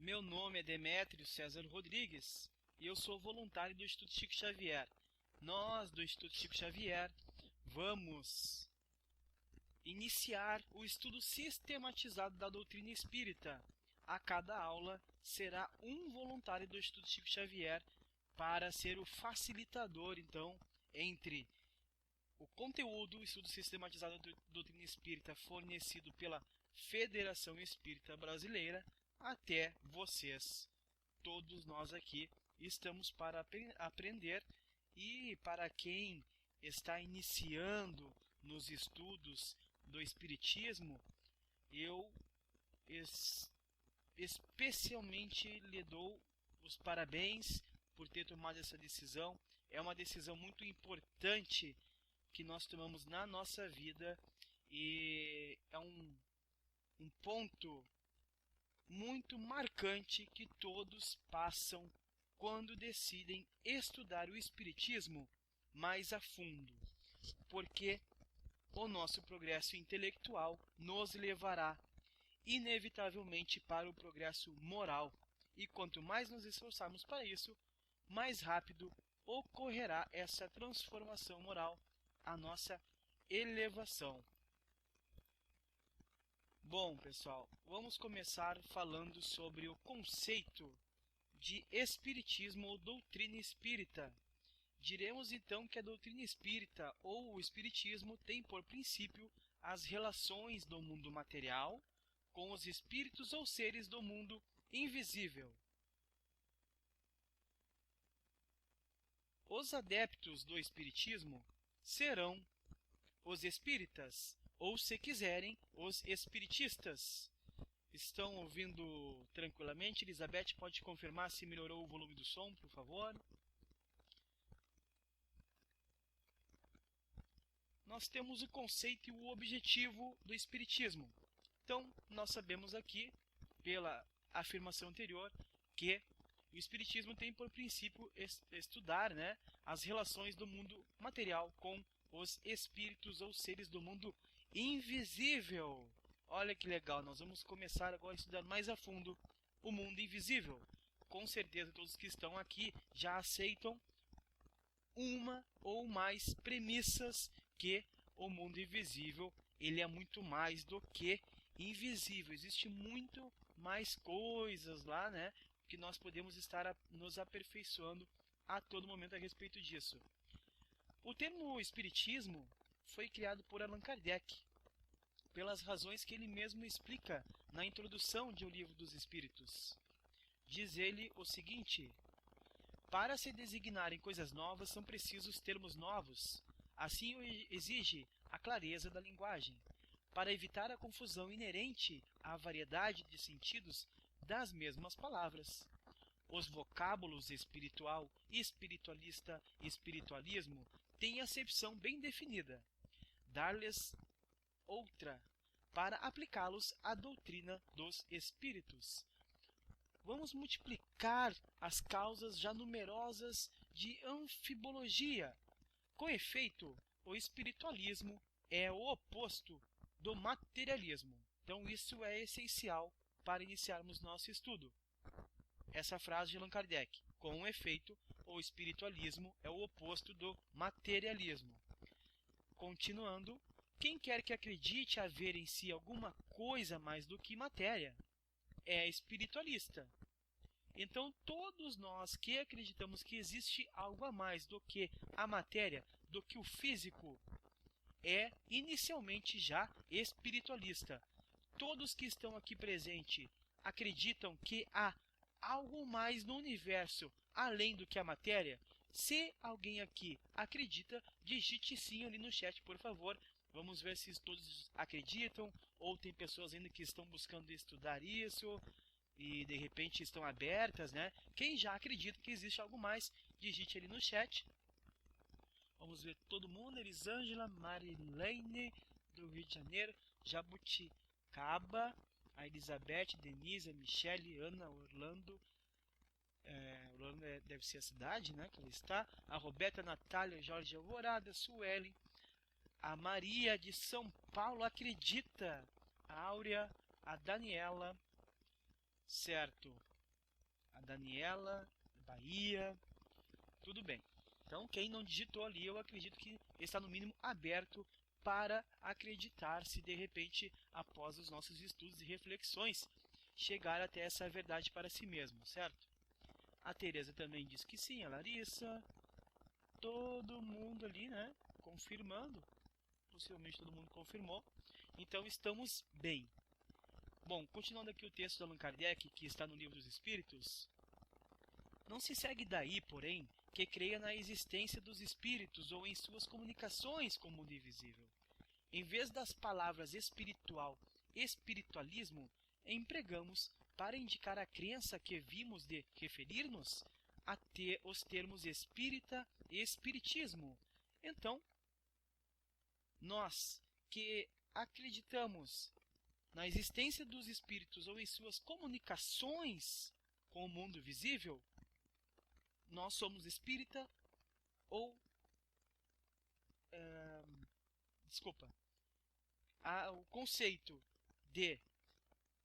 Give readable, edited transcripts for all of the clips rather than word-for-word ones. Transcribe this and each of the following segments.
Meu nome é Demétrio César Rodrigues e eu sou voluntário do Instituto Chico Xavier. Nós, do Instituto Chico Xavier, vamos iniciar o estudo sistematizado da doutrina espírita. A cada aula será um voluntário do Instituto Chico Xavier para ser o facilitador, então, entre o conteúdo, o estudo sistematizado da doutrina espírita fornecido pela Federação Espírita Brasileira, até vocês. Todos nós aqui estamos para aprender, e para quem está iniciando nos estudos do Espiritismo, eu especialmente lhe dou os parabéns por ter tomado essa decisão. É uma decisão muito importante que nós tomamos na nossa vida e é um ponto muito marcante que todos passam quando decidem estudar o Espiritismo mais a fundo, porque o nosso progresso intelectual nos levará inevitavelmente para o progresso moral, e quanto mais nos esforçarmos para isso, mais rápido ocorrerá essa transformação moral, a nossa elevação. Bom, pessoal, vamos começar falando sobre o conceito de Espiritismo ou doutrina espírita. Diremos então que a doutrina espírita ou o Espiritismo tem por princípio as relações do mundo material com os espíritos ou seres do mundo invisível. Os adeptos do Espiritismo serão os espíritas, ou, se quiserem, os espiritistas. Estão ouvindo tranquilamente? Elizabeth, pode confirmar se melhorou o volume do som, por favor? Nós temos o conceito e o objetivo do Espiritismo. Então, nós sabemos aqui, pela afirmação anterior, que o Espiritismo tem por princípio estudar, as relações do mundo material com os espíritos ou seres do mundo invisível. Olha que legal, nós vamos começar agora a estudar mais a fundo o mundo invisível. Com certeza todos que estão aqui já aceitam uma ou mais premissas que o mundo invisível ele é muito mais do que invisível. Existe muito mais coisas lá, que nós podemos estar nos aperfeiçoando a todo momento a respeito disso. O termo espiritismo foi criado por Allan Kardec, pelas razões que ele mesmo explica na introdução de O Livro dos Espíritos. Diz ele o seguinte: para se designarem coisas novas são precisos termos novos. Assim o exige a clareza da linguagem, para evitar a confusão inerente à variedade de sentidos das mesmas palavras. Os vocábulos espiritual, espiritualista, espiritualismo têm acepção bem definida. Dar-lhes outra, para aplicá-los à doutrina dos espíritos. Vamos multiplicar as causas já numerosas de anfibologia. Com efeito, o espiritualismo é o oposto do materialismo. Então isso é essencial para iniciarmos nosso estudo. Essa frase de Allan Kardec: com efeito, o espiritualismo é o oposto do materialismo. Continuando, quem quer que acredite haver em si alguma coisa mais do que matéria é espiritualista. Então, todos nós que acreditamos que existe algo a mais do que a matéria, do que o físico, é inicialmente já espiritualista. Todos que estão aqui presentes acreditam que há algo mais no universo além do que a matéria? Se alguém aqui acredita, digite sim ali no chat, por favor. Vamos ver se todos acreditam, ou tem pessoas ainda que estão buscando estudar isso e de repente estão abertas, Quem já acredita que existe algo mais, digite ali no chat. Vamos ver todo mundo. Elisângela, Marilene, do Rio de Janeiro, Jabuticaba, a Elizabeth, Denise, a Michele, Ana, Orlando. Orlando deve ser a cidade, que ela está. A Roberta, Natália, Jorge Alvorada, Suelen. A Maria de São Paulo acredita. A Áurea, a Daniela. Certo. a Daniela, Bahia, tudo bem. Então, quem não digitou ali, eu acredito que está no mínimo aberto para acreditar se de repente, após os nossos estudos e reflexões, chegar até essa verdade para si mesmo, certo? A Tereza também diz que sim, a Larissa, todo mundo ali, né, confirmando, possivelmente todo mundo confirmou, então estamos bem. Bom, continuando aqui o texto de Allan Kardec, que está no Livro dos Espíritos, não se segue daí, porém, que creia na existência dos espíritos ou em suas comunicações com o mundo invisível. Em vez das palavras espiritual e espiritualismo, empregamos, para indicar a crença que vimos de referir-nos, a os termos espírita e espiritismo. Então, nós que acreditamos na existência dos espíritos ou em suas comunicações com o mundo visível, nós somos espírita ou... o conceito de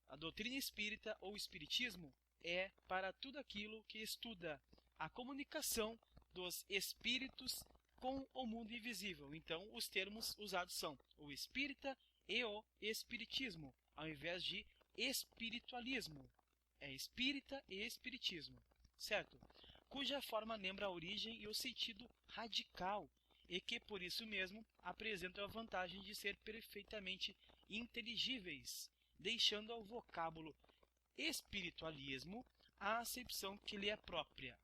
a doutrina espírita ou espiritismo é para tudo aquilo que estuda a comunicação dos espíritos com o mundo invisível. Então, os termos usados são o espírita e o espiritismo, ao invés de espiritualismo. É espírita e espiritismo, certo? Cuja forma lembra a origem e o sentido radical, e que, por isso mesmo, apresentam a vantagem de ser perfeitamente inteligíveis, deixando ao vocábulo espiritualismo a acepção que lhe é própria.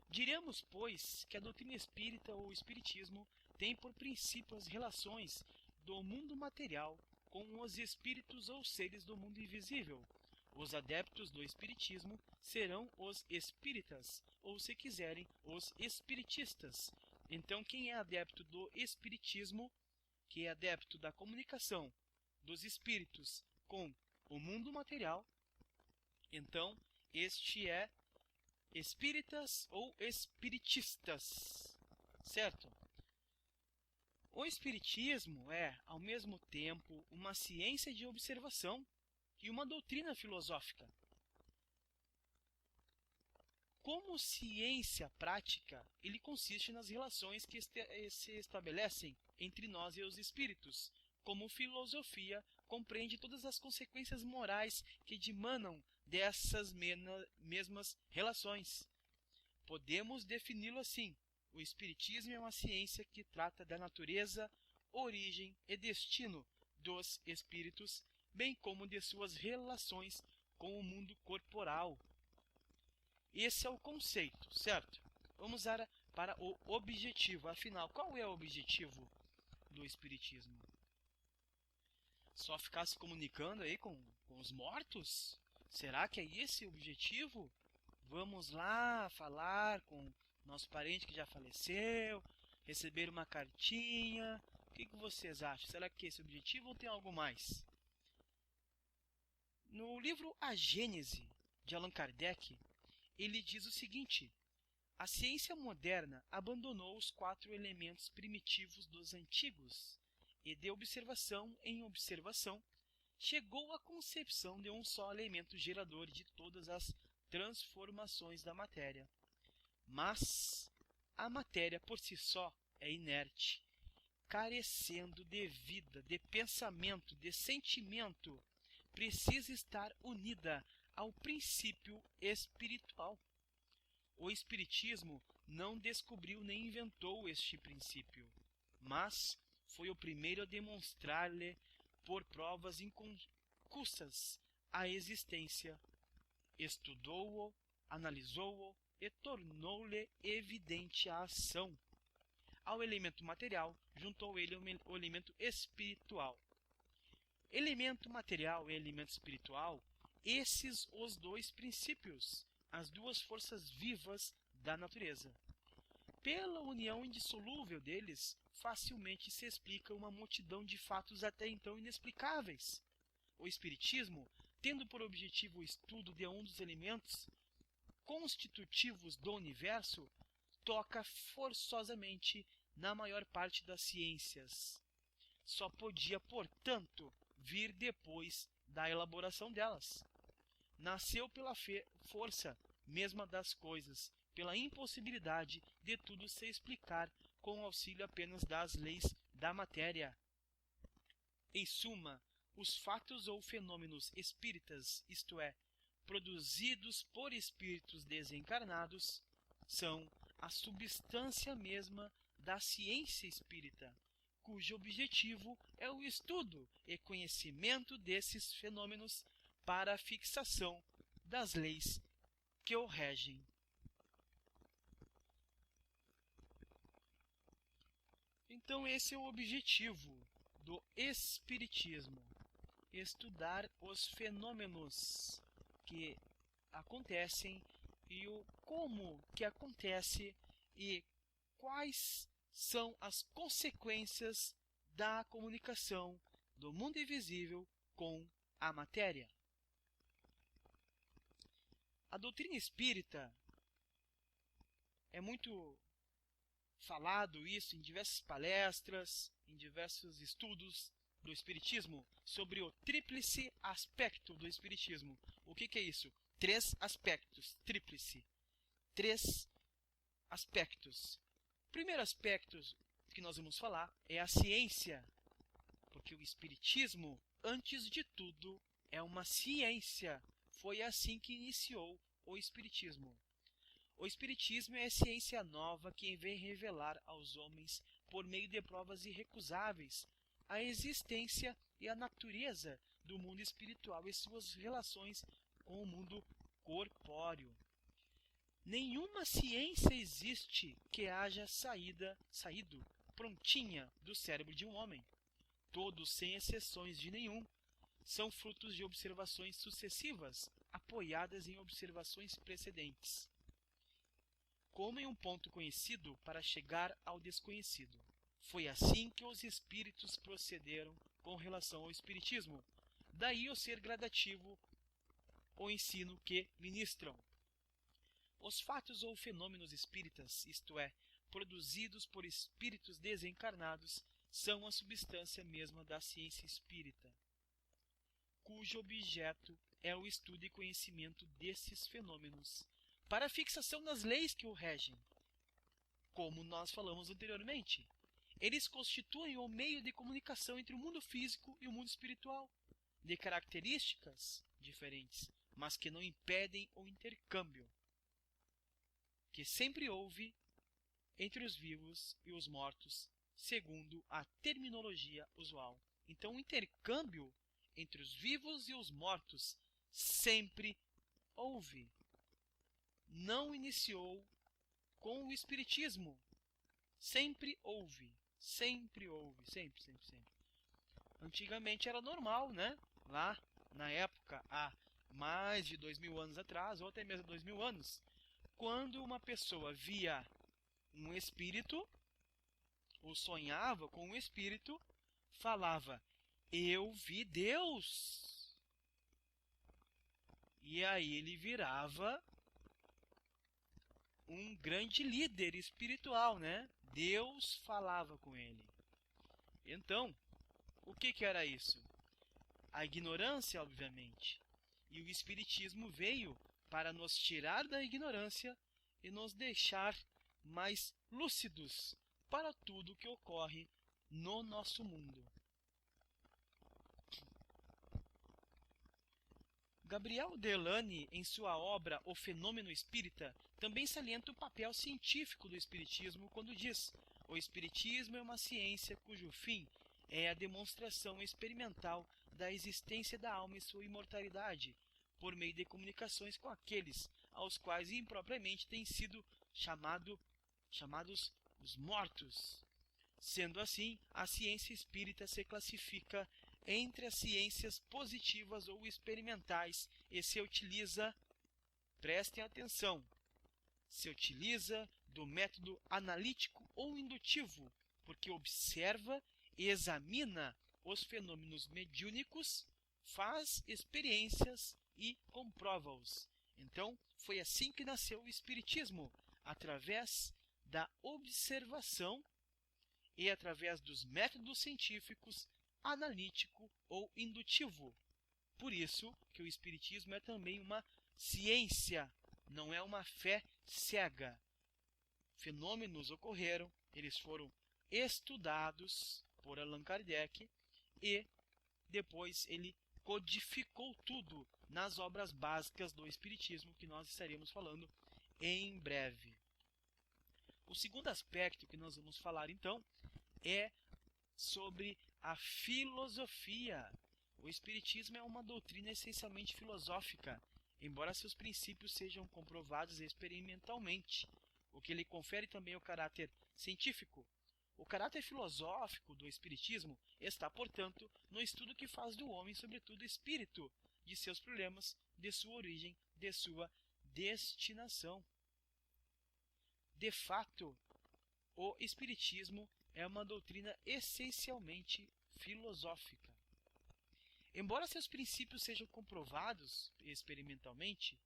Diremos, pois, que a doutrina espírita ou espiritismo tem por princípio as relações do mundo material com os espíritos ou seres do mundo invisível. Os adeptos do espiritismo serão os espíritas, ou, se quiserem, os espiritistas. Então, quem é adepto do espiritismo, que é adepto da comunicação dos espíritos com o mundo material, então este é espíritas ou espiritistas, certo? O espiritismo é, ao mesmo tempo, uma ciência de observação e uma doutrina filosófica. Como ciência prática, ele consiste nas relações que se estabelecem entre nós e os espíritos. Como filosofia, compreende todas as consequências morais que dimanam dessas mesmas relações. Podemos defini-lo assim: o espiritismo é uma ciência que trata da natureza, origem e destino dos espíritos, bem como de suas relações com o mundo corporal. Esse é o conceito, certo? Vamos para o objetivo. Afinal, qual é o objetivo do espiritismo? Só ficar se comunicando aí com os mortos? Será que é esse o objetivo? Vamos lá falar com nosso parente que já faleceu, receber uma cartinha. O que vocês acham? Será que é esse o objetivo ou tem algo mais? No livro A Gênese, de Allan Kardec, ele diz o seguinte: a ciência moderna abandonou os 4 elementos primitivos dos antigos e, de observação em observação, chegou à concepção de um só elemento gerador de todas as transformações da matéria. Mas a matéria por si só é inerte, carecendo de vida, de pensamento, de sentimento, precisa estar unida ao princípio espiritual. O espiritismo não descobriu nem inventou este princípio, mas foi o primeiro a demonstrar-lhe por provas inconcusas a existência. Estudou-o, analisou-o e tornou-lhe evidente a ação. Ao elemento material, juntou ele o elemento espiritual. Elemento material e elemento espiritual, esses os 2 princípios, as 2 forças vivas da natureza. Pela união indissolúvel deles, facilmente se explica uma multidão de fatos até então inexplicáveis. O espiritismo, tendo por objetivo o estudo de um dos elementos constitutivos do universo, toca forçosamente na maior parte das ciências. Só podia, portanto, vir depois da elaboração delas. Nasceu pela força mesma das coisas, pela impossibilidade de tudo se explicar com auxílio apenas das leis da matéria. Em suma, os fatos ou fenômenos espíritas, isto é, produzidos por espíritos desencarnados, são a substância mesma da ciência espírita, cujo objetivo é o estudo e conhecimento desses fenômenos para a fixação das leis que o regem. Então esse é o objetivo do espiritismo: estudar os fenômenos que acontecem e o como que acontece e quais são as consequências da comunicação do mundo invisível com a matéria. A doutrina espírita é muito falado isso em diversas palestras, em diversos estudos do espiritismo, sobre o tríplice aspecto do espiritismo. O que é isso? 3 aspectos, tríplice. 3 aspectos. O primeiro aspecto que nós vamos falar é a ciência, porque o espiritismo, antes de tudo, é uma ciência. Foi assim que iniciou o espiritismo. O espiritismo é a ciência nova que vem revelar aos homens, por meio de provas irrecusáveis, a existência e a natureza do mundo espiritual e suas relações com o mundo corpóreo. Nenhuma ciência existe que haja saído prontinha do cérebro de um homem. Todos, sem exceções de nenhum, são frutos de observações sucessivas, apoiadas em observações precedentes, como em um ponto conhecido para chegar ao desconhecido. Foi assim que os espíritos procederam com relação ao espiritismo. Daí o ser gradativo, o ensino que ministram. Os fatos ou fenômenos espíritas, isto é, produzidos por espíritos desencarnados, são a substância mesma da ciência espírita, cujo objeto é o estudo e conhecimento desses fenômenos, para a fixação das leis que o regem. Como nós falamos anteriormente, eles constituem o meio de comunicação entre o mundo físico e o mundo espiritual, de características diferentes, mas que não impedem o intercâmbio que sempre houve entre os vivos e os mortos, segundo a terminologia usual. Então, o intercâmbio entre os vivos e os mortos sempre houve. Não iniciou com o espiritismo. Sempre houve. Sempre houve. Sempre. Antigamente era normal, né? Lá, na época, há mais de 2000 anos atrás, ou até mesmo 2000 anos, quando uma pessoa via um espírito, ou sonhava com um espírito, falava: eu vi Deus. E aí ele virava um grande líder espiritual, né? Deus falava com ele. Então, o que era isso? A ignorância, obviamente. E o espiritismo veio para nos tirar da ignorância e nos deixar mais lúcidos para tudo que ocorre no nosso mundo. Gabriel Delany, em sua obra O Fenômeno Espírita, também salienta o papel científico do espiritismo quando diz: o espiritismo é uma ciência cujo fim é a demonstração experimental da existência da alma e sua imortalidade, por meio de comunicações com aqueles aos quais impropriamente têm sido chamados os mortos. Sendo assim, a ciência espírita se classifica entre as ciências positivas ou experimentais e se utiliza, prestem atenção, se utiliza do método analítico ou indutivo, porque observa e examina os fenômenos mediúnicos, faz experiências e comprova-os. Então, foi assim que nasceu o espiritismo, através da observação e através dos métodos científicos analítico ou indutivo. Por isso que o espiritismo é também uma ciência não é uma fé cega. Fenômenos ocorreram, eles foram estudados por Allan Kardec e depois ele codificou tudo nas obras básicas do Espiritismo, que nós estaremos falando em breve. O segundo aspecto que nós vamos falar então é sobre a filosofia. O Espiritismo é uma doutrina essencialmente filosófica, embora seus princípios sejam comprovados experimentalmente, o que lhe confere também o caráter científico. O caráter filosófico do Espiritismo está, portanto, no estudo que faz do homem, sobretudo, espírito, de seus problemas, de sua origem, de sua destinação. De fato, o Espiritismo é uma doutrina essencialmente filosófica. Embora seus princípios sejam comprovados experimentalmente,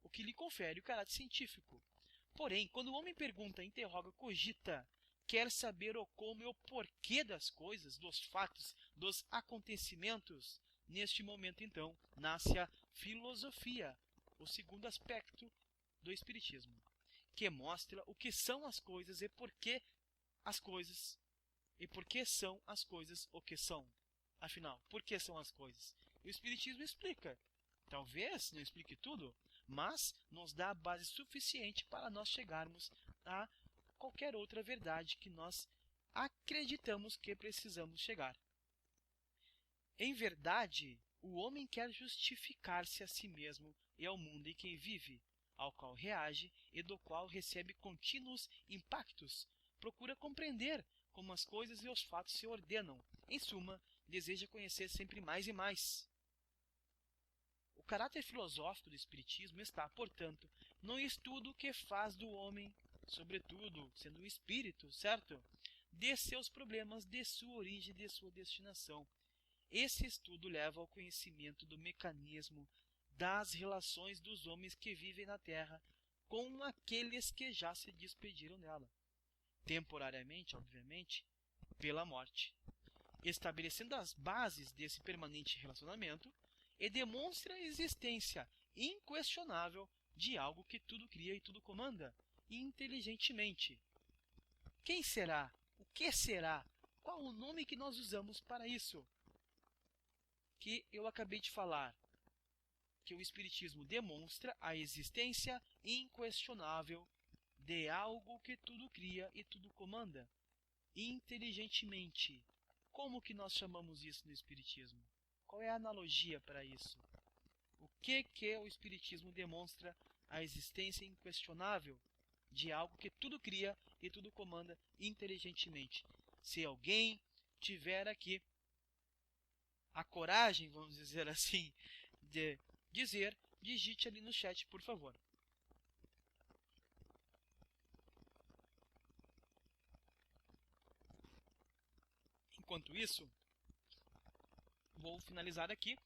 o que lhe confere o caráter científico. Porém, quando o homem pergunta, interroga, cogita, quer saber o como e o porquê das coisas, dos fatos, dos acontecimentos, neste momento, então, nasce a filosofia, o segundo aspecto do Espiritismo, que mostra o que são as coisas e por que as coisas, e por que são as coisas o que são. Afinal, por que são as coisas? O Espiritismo explica. Talvez não explique tudo, mas nos dá a base suficiente para nós chegarmos a qualquer outra verdade que nós acreditamos que precisamos chegar. Em verdade, o homem quer justificar-se a si mesmo e ao mundo em que vive, ao qual reage e do qual recebe contínuos impactos. Procura compreender como as coisas e os fatos se ordenam. Em suma, deseja conhecer sempre mais e mais. O caráter filosófico do Espiritismo está, portanto, no estudo que faz do homem, sobretudo sendo um espírito, certo? De seus problemas, de sua origem, de sua destinação. Esse estudo leva ao conhecimento do mecanismo das relações dos homens que vivem na Terra com aqueles que já se despediram dela, temporariamente, obviamente, pela morte, estabelecendo as bases desse permanente relacionamento, e demonstra a existência inquestionável de algo que tudo cria e tudo comanda, inteligentemente. Quem será? O que será? Qual o nome que nós usamos para isso? Que eu acabei de falar, que o Espiritismo demonstra a existência inquestionável de algo que tudo cria e tudo comanda, inteligentemente. Como que nós chamamos isso no Espiritismo? Qual é a analogia para isso? O que o Espiritismo demonstra a existência inquestionável de algo que tudo cria e tudo comanda inteligentemente? Se alguém tiver aqui a coragem, vamos dizer assim, de dizer, digite ali no chat, por favor. Enquanto isso, vou finalizar aqui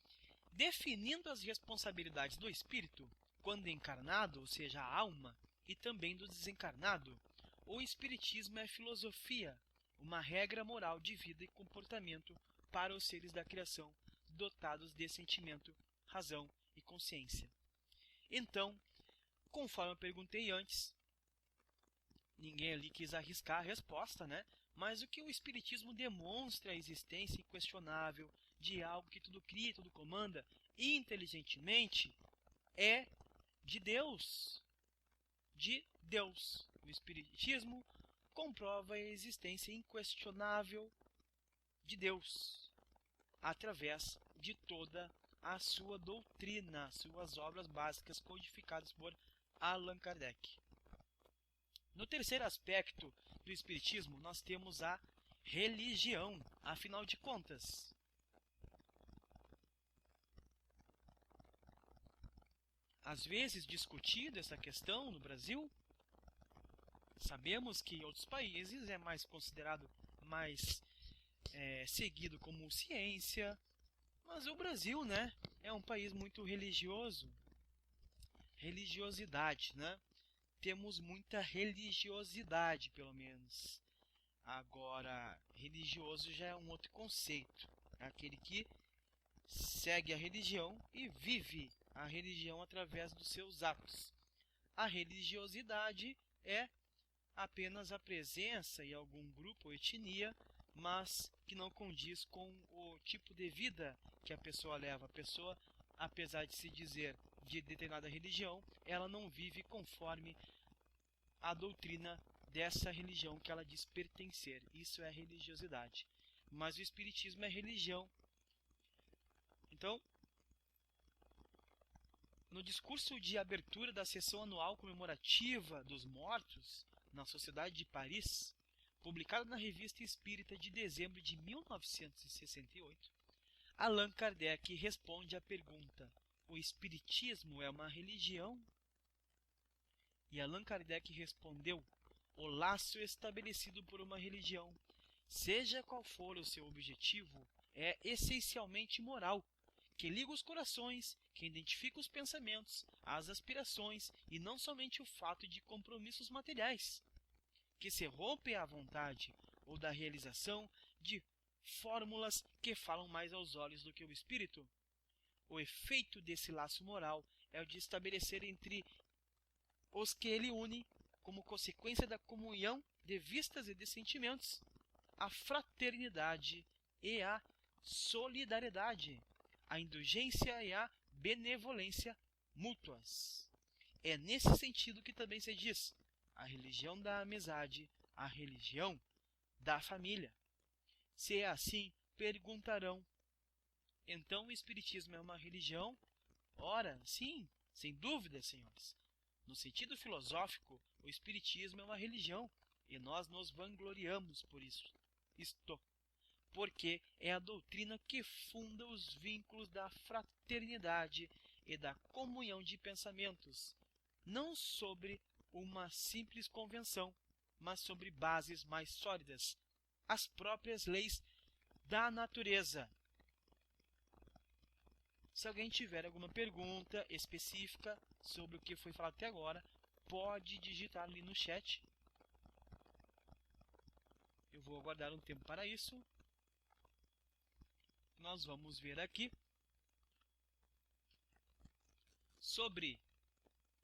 definindo as responsabilidades do espírito quando encarnado, ou seja, a alma, e também do desencarnado. O Espiritismo é filosofia, uma regra moral de vida e comportamento para os seres da criação dotados de sentimento, razão e consciência. Então, conforme eu perguntei antes, ninguém ali quis arriscar a resposta, né? Mas o que o Espiritismo demonstra a existência inquestionável de algo que tudo cria, tudo comanda, inteligentemente, é de Deus. De Deus. O Espiritismo comprova a existência inquestionável de Deus através de toda a sua doutrina, suas obras básicas codificadas por Allan Kardec. No terceiro aspecto do Espiritismo, nós temos a religião. Afinal de contas, às vezes discutida essa questão no Brasil, sabemos que em outros países é mais considerado mais seguido como ciência, mas o Brasil, né, é um país muito religioso. Religiosidade, né? Temos muita religiosidade, pelo menos. Agora, religioso já é um outro conceito. É aquele que segue a religião e vive a religião através dos seus atos. A religiosidade é apenas a presença em algum grupo ou etnia, mas que não condiz com o tipo de vida que a pessoa leva. A pessoa, apesar de se dizer de determinada religião, ela não vive conforme a doutrina dessa religião que ela diz pertencer. Isso é religiosidade. Mas o espiritismo é religião. Então, no discurso de abertura da sessão anual comemorativa dos mortos na Sociedade de Paris, publicado na Revista Espírita de dezembro de 1968, Allan Kardec responde à pergunta: o Espiritismo é uma religião? E Allan Kardec respondeu: o laço estabelecido por uma religião, seja qual for o seu objetivo, é essencialmente moral, que liga os corações, que identifica os pensamentos, as aspirações e não somente o fato de compromissos materiais, que se rompem à vontade ou da realização de fórmulas que falam mais aos olhos do que o espírito. O efeito desse laço moral é o de estabelecer entre os que ele une, como consequência da comunhão de vistas e de sentimentos, a fraternidade e a solidariedade, a indulgência e a benevolência mútuas. É nesse sentido que também se diz a religião da amizade, a religião da família. Se é assim, perguntarão: então o Espiritismo é uma religião? Ora, sim, sem dúvida, senhores. No sentido filosófico, o Espiritismo é uma religião, e nós nos vangloriamos por isso. Porque é a doutrina que funda os vínculos da fraternidade e da comunhão de pensamentos, não sobre uma simples convenção, mas sobre bases mais sólidas, as próprias leis da natureza. Se alguém tiver alguma pergunta específica sobre o que foi falado até agora, pode digitar ali no chat. Eu vou aguardar um tempo para isso. Nós vamos ver aqui sobre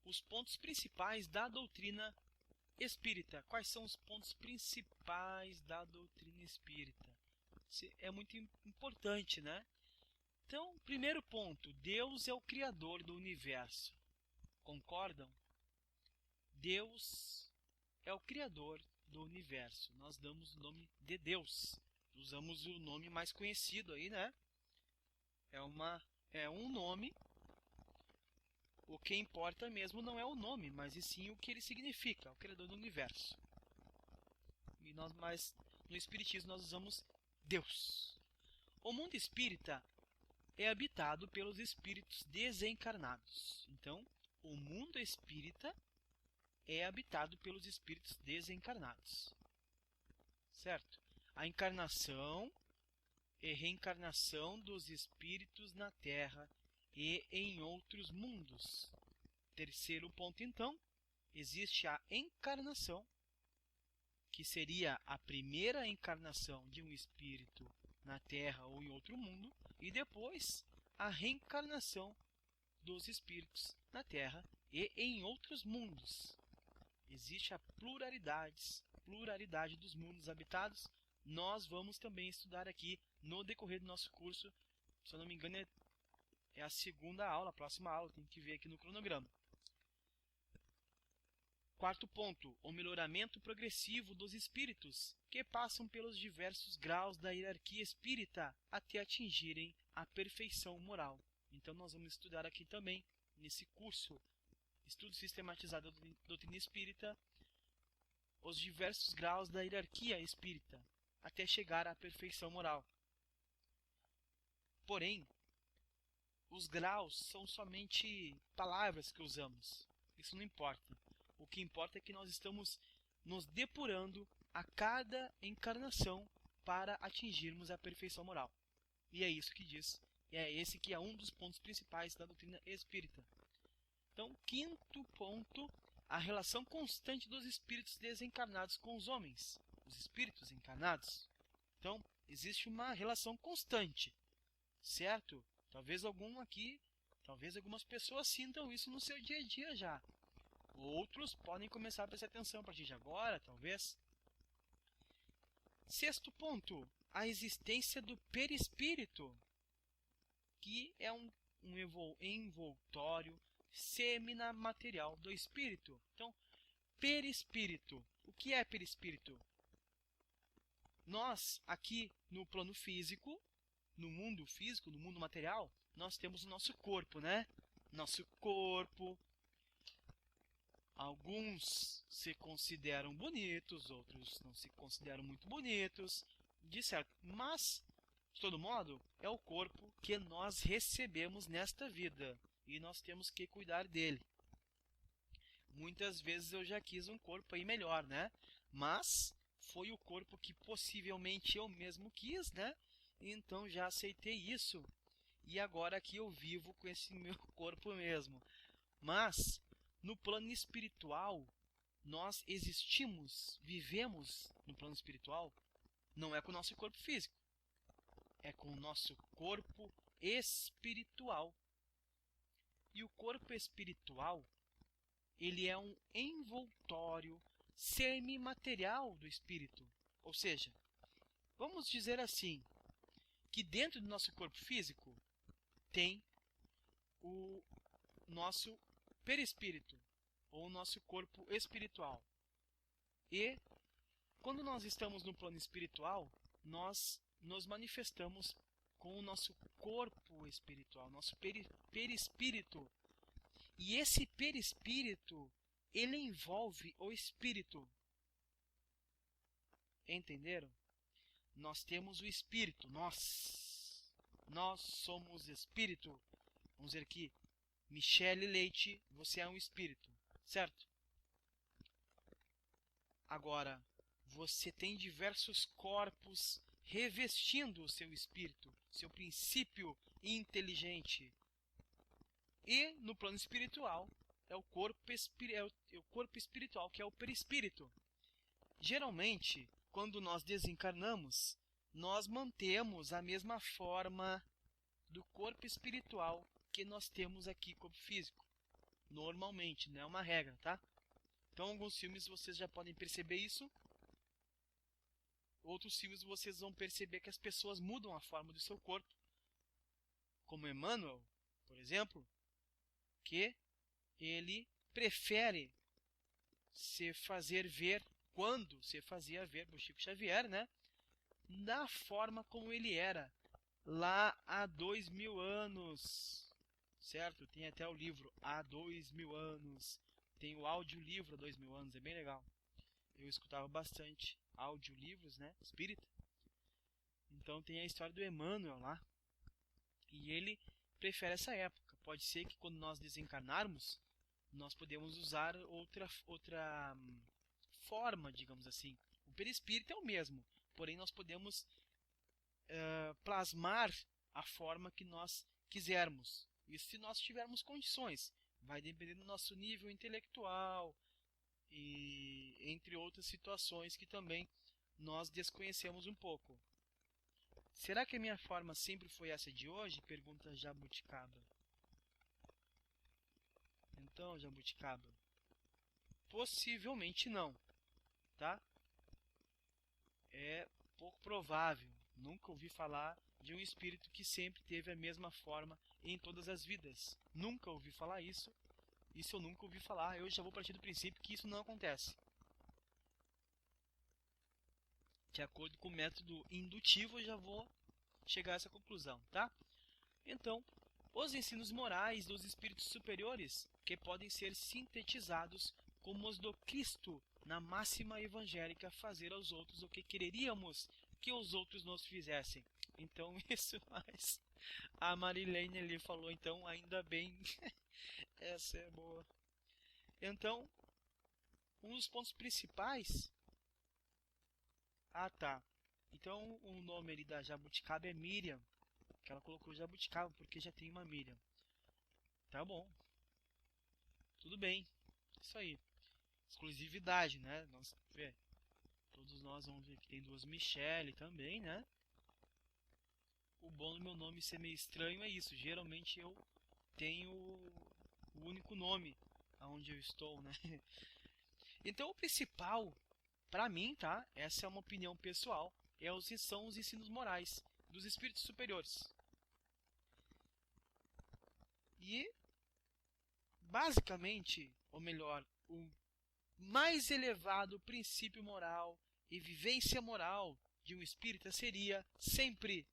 os pontos principais da doutrina espírita. Quais são os pontos principais da doutrina espírita? É muito importante, né? Então, primeiro ponto, Deus é o Criador do universo. Concordam? Deus é o Criador do universo. Nós damos o nome de Deus. Usamos o nome mais conhecido aí, né? É um nome. O que importa mesmo não é o nome, mas e sim o que ele significa, o Criador do universo. Mas no Espiritismo nós usamos Deus. O mundo espírita é habitado pelos espíritos desencarnados. Então, o mundo espírita é habitado pelos espíritos desencarnados. Certo? A encarnação e reencarnação dos espíritos na Terra e em outros mundos. Terceiro ponto, então, existe a encarnação, que seria a primeira encarnação de um espírito na Terra ou em outro mundo, e depois a reencarnação dos espíritos na Terra e em outros mundos. Existe a pluralidade dos mundos habitados. Nós vamos também estudar aqui no decorrer do nosso curso. Se eu não me engano, é a segunda aula, a próxima aula, tem que ver aqui no cronograma. Quarto ponto, o melhoramento progressivo dos espíritos, que passam pelos diversos graus da hierarquia espírita até atingirem a perfeição moral. Então nós vamos estudar aqui também, nesse curso, Estudo Sistematizado da Doutrina Espírita, os diversos graus da hierarquia espírita, até chegar à perfeição moral. Porém, os graus são somente palavras que usamos. Isso não importa. O que importa é que nós estamos nos depurando a cada encarnação para atingirmos a perfeição moral. E é isso que diz, esse que é um dos pontos principais da doutrina espírita. Então, quinto ponto, a relação constante dos espíritos desencarnados com os homens, os espíritos encarnados. Então, existe uma relação constante, certo? Talvez algum aqui Talvez algumas pessoas sintam isso no seu dia a dia já. Outros podem começar a prestar atenção a partir de agora, talvez. Sexto ponto, a existência do perispírito, que é um envoltório semimaterial do espírito. Então, perispírito. O que é perispírito? Nós, aqui no plano físico, no mundo físico, no mundo material, nós temos o nosso corpo, né? Nosso corpo. Alguns se consideram bonitos, outros não se consideram muito bonitos, de certo. Mas, de todo modo, é o corpo que nós recebemos nesta vida e nós temos que cuidar dele. Muitas vezes eu já quis um corpo aí melhor, né? Mas foi o corpo que possivelmente eu mesmo quis, né? Então já aceitei isso. E agora aqui eu vivo com esse meu corpo mesmo. Mas no plano espiritual, nós existimos, vivemos no plano espiritual, não é com o nosso corpo físico, é com o nosso corpo espiritual. E o corpo espiritual, ele é um envoltório semimaterial do espírito. Ou seja, vamos dizer assim, que dentro do nosso corpo físico tem o nosso perispírito, ou nosso corpo espiritual. E quando nós estamos no plano espiritual, nós nos manifestamos com o nosso corpo espiritual, nosso perispírito. E esse perispírito, ele envolve o espírito. Entenderam? Nós temos o espírito, nós somos espírito. Vamos dizer aqui, Michele Leite, você é um espírito, certo? Agora, você tem diversos corpos revestindo o seu espírito, seu princípio inteligente. E no plano espiritual, é o corpo espiritual, que é o perispírito. Geralmente, quando nós desencarnamos, nós mantemos a mesma forma do corpo espiritual que nós temos aqui corpo físico. Normalmente, não é uma regra, tá? Então, alguns filmes vocês já podem perceber isso. Outros filmes vocês vão perceber que as pessoas mudam a forma do seu corpo. Como Emmanuel, por exemplo, que ele prefere se fazer ver, quando se fazia ver por Chico Xavier, né? Da forma como ele era lá há 2000 anos. Certo? Tem até o livro Há 2000 anos. Tem o audiolivro Há 2000 anos, é bem legal. Eu escutava bastante audiolivros, né? Espírita. Então tem a história do Emmanuel lá. E ele prefere essa época. Pode ser que quando nós desencarnarmos, nós podemos usar outra forma, digamos assim. O perispírito é o mesmo, porém nós podemos plasmar a forma que nós quisermos. Isso se nós tivermos condições. Vai depender do nosso nível intelectual e entre outras situações que também nós desconhecemos um pouco. Será que a minha forma sempre foi essa de hoje? Pergunta Jabuticaba. Então, Jabuticaba, possivelmente não, tá? É pouco provável. Nunca ouvi falar de um espírito que sempre teve a mesma forma em todas as vidas. Nunca ouvi falar isso. Isso eu nunca ouvi falar. Eu já vou partir do princípio que isso não acontece. De acordo com o método indutivo, eu já vou chegar a essa conclusão, tá? Então, os ensinos morais dos espíritos superiores, que podem ser sintetizados como os do Cristo na máxima evangélica, fazer aos outros o que quereríamos que os outros nos fizessem. Então, isso mais. A Marilene ali falou, então, ainda bem. Essa é boa. Então, um dos pontos principais... Ah, tá. Então, o nome ali da Jabuticaba é Miriam. Que ela colocou Jabuticaba porque já tem uma Miriam. Tá bom. Tudo bem. Isso aí. Exclusividade, né? Nós, todos nós vamos ver que tem duas Michele também, né? O bom do meu nome ser meio estranho é isso. Geralmente eu tem o único nome aonde eu estou, né? Então o principal, para mim, tá? Essa é uma opinião pessoal, são os ensinos morais dos espíritos superiores. E, basicamente, ou melhor, o mais elevado princípio moral e vivência moral de um espírita seria sempre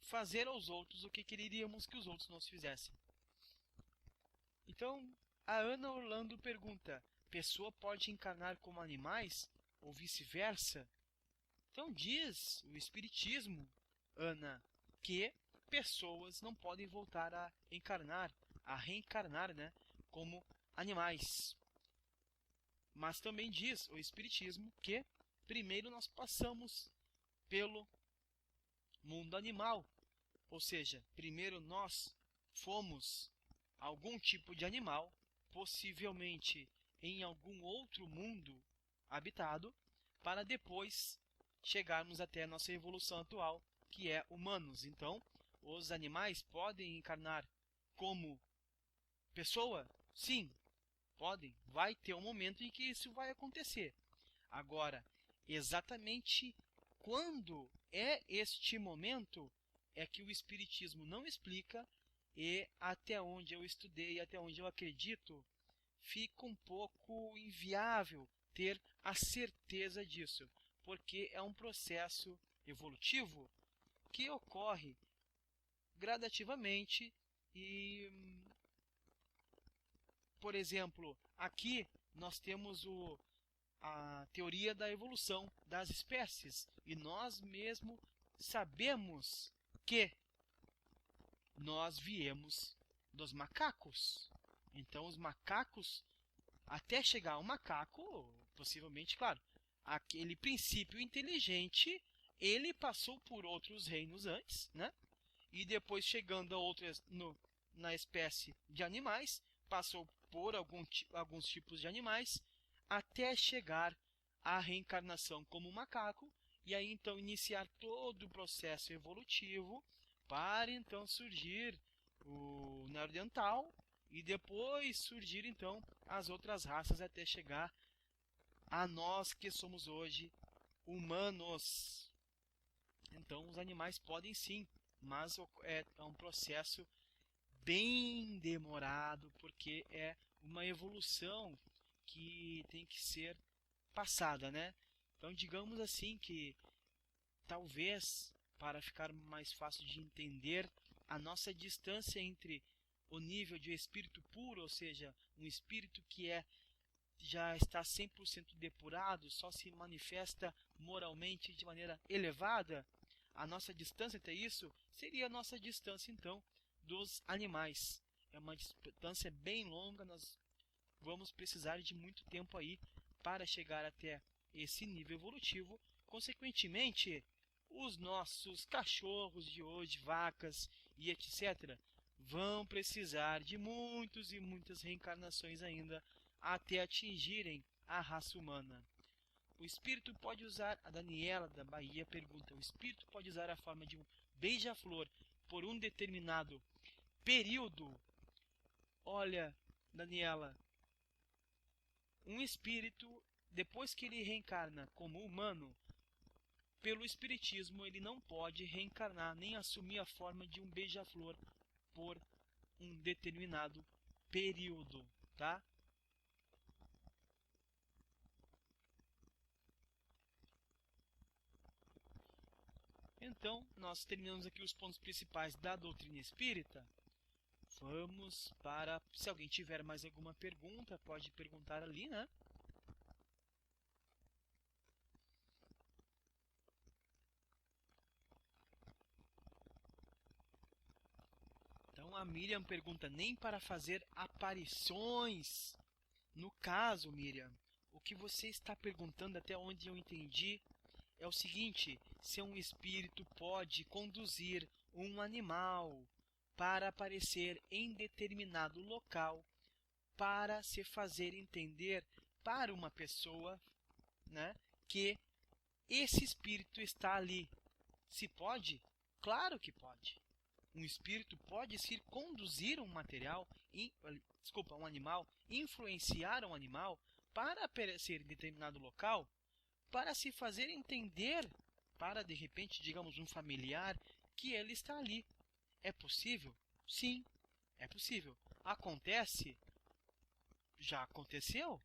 fazer aos outros o que queríamos que os outros nos fizessem. Então, a Ana Orlando pergunta: pessoa pode encarnar como animais ou vice-versa? Então diz o Espiritismo, Ana, que pessoas não podem voltar a encarnar, a reencarnar, né, como animais. Mas também diz o Espiritismo que primeiro nós passamos pelo mundo animal, ou seja, primeiro nós fomos algum tipo de animal, possivelmente em algum outro mundo habitado, para depois chegarmos até a nossa evolução atual, que é humanos. Então, os animais podem encarnar como pessoa? Sim, podem. Vai ter um momento em que isso vai acontecer. Agora, exatamente quando é este momento é que o Espiritismo não explica, e até onde eu estudei, até onde eu acredito, fica um pouco inviável ter a certeza disso, porque é um processo evolutivo que ocorre gradativamente e, por exemplo, aqui nós temos a teoria da evolução das espécies e nós mesmo sabemos que nós viemos dos macacos. Então os macacos, até chegar ao macaco, possivelmente, claro, aquele princípio inteligente, ele passou por outros reinos antes, né? E depois chegando a outras na espécie de animais, passou por alguns tipos de animais, até chegar à reencarnação como macaco, e aí então iniciar todo o processo evolutivo para então surgir o neandertal e depois surgir então as outras raças até chegar a nós que somos hoje humanos. Então os animais podem sim, mas é um processo bem demorado, porque é uma evolução que tem que ser passada, né? Então digamos assim que talvez, para ficar mais fácil de entender, a nossa distância entre o nível de espírito puro, ou seja, um espírito que já está 100% depurado, só se manifesta moralmente de maneira elevada, a nossa distância até isso seria a nossa distância então dos animais. É uma distância bem longa, nós vamos precisar de muito tempo aí para chegar até esse nível evolutivo. Consequentemente, os nossos cachorros de hoje, vacas e etc., vão precisar de muitos e muitas reencarnações ainda até atingirem a raça humana. O espírito pode usar, a Daniela da Bahia pergunta, o espírito pode usar a forma de um beija-flor por um determinado período? Olha, Daniela, um espírito, depois que ele reencarna como humano, pelo espiritismo ele não pode reencarnar nem assumir a forma de um beija-flor por um determinado período, tá? Então, nós terminamos aqui os pontos principais da doutrina espírita. Vamos para... Se alguém tiver mais alguma pergunta, pode perguntar ali, né? Então, a Miriam pergunta, nem para fazer aparições. No caso, Miriam, o que você está perguntando, até onde eu entendi, é o seguinte: se um espírito pode conduzir um animal para aparecer em determinado local para se fazer entender para uma pessoa, né, que esse espírito está ali. Se pode? Claro que pode. um espírito pode se conduzir um um animal, influenciar um animal para aparecer em determinado local, para se fazer entender para, de repente, digamos, um familiar que ele está ali. É possível? Sim, é possível. Acontece? Já aconteceu?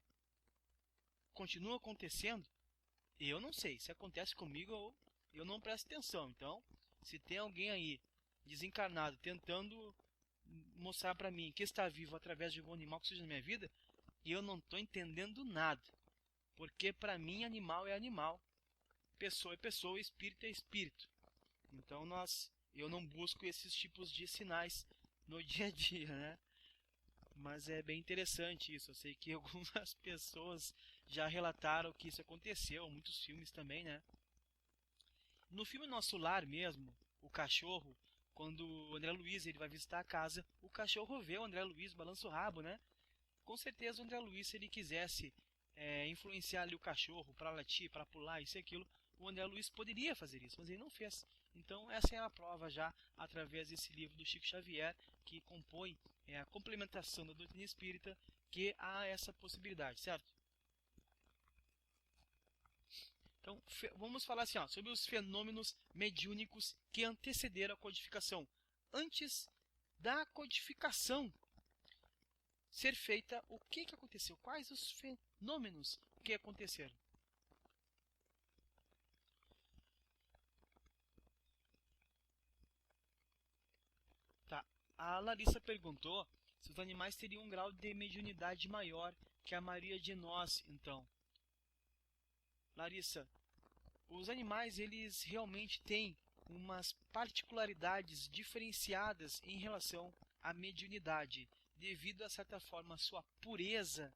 Continua acontecendo? Eu não sei. Se acontece comigo, eu não presto atenção. Então, se tem alguém aí desencarnado tentando mostrar para mim que está vivo através de algum animal que seja na minha vida, eu não estou entendendo nada. Porque para mim animal é animal, pessoa é pessoa, espírito é espírito. Então eu não busco esses tipos de sinais no dia a dia, né? Mas é bem interessante isso. Eu sei que algumas pessoas já relataram que isso aconteceu, muitos filmes também, né? No filme Nosso Lar mesmo, o cachorro, quando o André Luiz ele vai visitar a casa, o cachorro vê o André Luiz, balança o rabo, né? Com certeza o André Luiz, se ele quisesse influenciar ali o cachorro para latir, para pular, isso e aquilo, o André Luiz poderia fazer isso, mas ele não fez. Então essa é a prova já, através desse livro do Chico Xavier, que compõe a complementação da doutrina espírita, que há essa possibilidade, certo? Então vamos falar assim, sobre os fenômenos mediúnicos que antecederam a codificação. Antes da codificação ser feita, o que aconteceu? Quais os fenômenos que aconteceram? Tá. A Larissa perguntou se os animais teriam um grau de mediunidade maior que a maioria de nós, então. Larissa, os animais eles realmente têm umas particularidades diferenciadas em relação à mediunidade, devido a certa forma a sua pureza,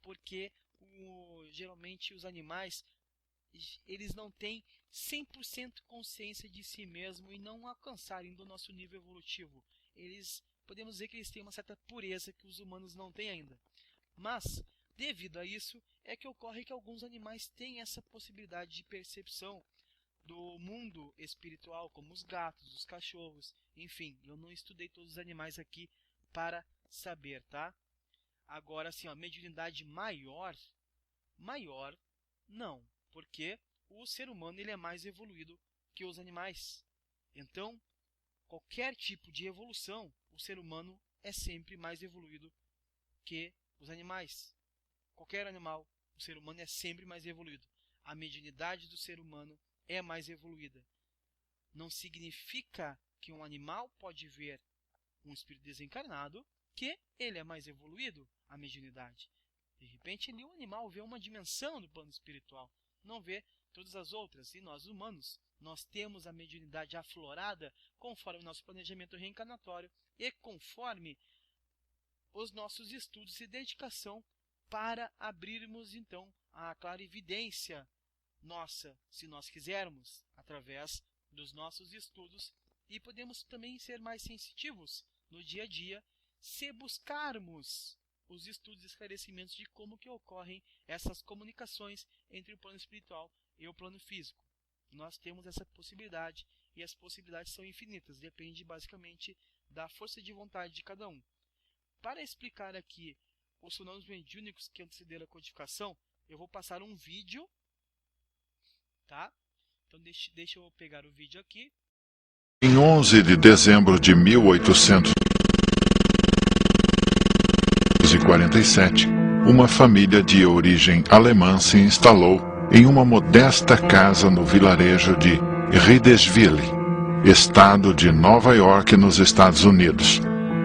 porque geralmente os animais eles não têm 100% consciência de si mesmo e não alcançarem do nosso nível evolutivo. Podemos dizer que eles têm uma certa pureza que os humanos não têm ainda. Mas, devido a isso, é que ocorre que alguns animais têm essa possibilidade de percepção do mundo espiritual, como os gatos, os cachorros, enfim, eu não estudei todos os animais aqui para saber, tá? Agora, assim, mediunidade maior, não, porque o ser humano ele é mais evoluído que os animais. Então, qualquer tipo de evolução, o ser humano é sempre mais evoluído que os animais. Qualquer animal, o ser humano é sempre mais evoluído. A mediunidade do ser humano é mais evoluída. Não significa que um animal pode ver um espírito desencarnado que ele é mais evoluído, a mediunidade. De repente, um animal vê uma dimensão do plano espiritual, não vê todas as outras. E nós, humanos, nós temos a mediunidade aflorada conforme o nosso planejamento reencarnatório e conforme os nossos estudos e dedicação para abrirmos, então, a clarividência nossa, se nós quisermos, através dos nossos estudos, e podemos também ser mais sensitivos no dia a dia se buscarmos os estudos e esclarecimentos de como que ocorrem essas comunicações entre o plano espiritual e o plano físico. Nós temos essa possibilidade e as possibilidades são infinitas, depende basicamente da força de vontade de cada um. Para explicar aqui os fenômenos mediúnicos que antecederam a codificação, eu vou passar um vídeo, tá? Então deixa eu pegar o vídeo aqui. Em 11 de dezembro de 1847, uma família de origem alemã se instalou em uma modesta casa no vilarejo de Riedesville, estado de Nova York, nos Estados Unidos.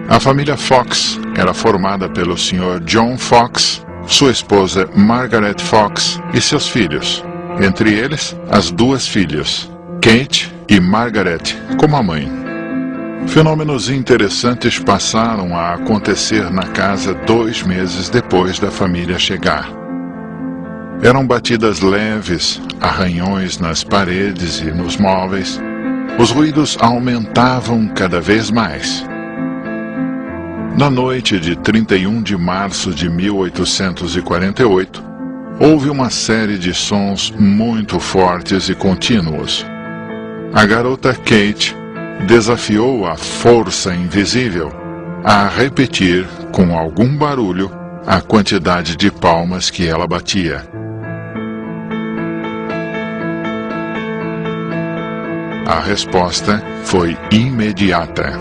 A família Fox era formada pelo Sr. John Fox, sua esposa Margaret Fox e seus filhos, entre eles as duas filhas, Kate e Margaret, como a mãe. Fenômenos interessantes passaram a acontecer na casa 2 meses depois da família chegar. Eram batidas leves, arranhões nas paredes e nos móveis. Os ruídos aumentavam cada vez mais. Na noite de 31 de março de 1848, houve uma série de sons muito fortes e contínuos. A garota Kate desafiou a força invisível a repetir, com algum barulho, a quantidade de palmas que ela batia. A resposta foi imediata.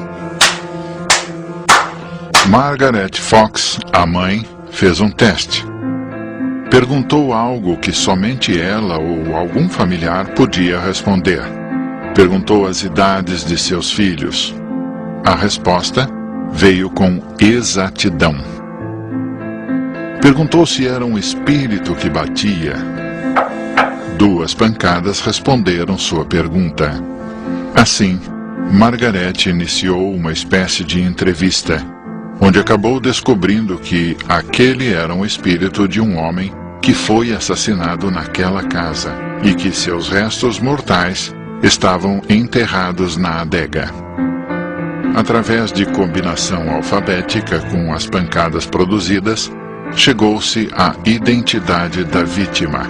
Margaret Fox, a mãe, fez um teste. Perguntou algo que somente ela ou algum familiar podia responder. Perguntou as idades de seus filhos. A resposta veio com exatidão. Perguntou se era um espírito que batia. 2 pancadas responderam sua pergunta. Assim, Margaret iniciou uma espécie de entrevista, onde acabou descobrindo que aquele era um espírito de um homem que foi assassinado naquela casa e que seus restos mortais estavam enterrados na adega. Através de combinação alfabética com as pancadas produzidas, chegou-se à identidade da vítima.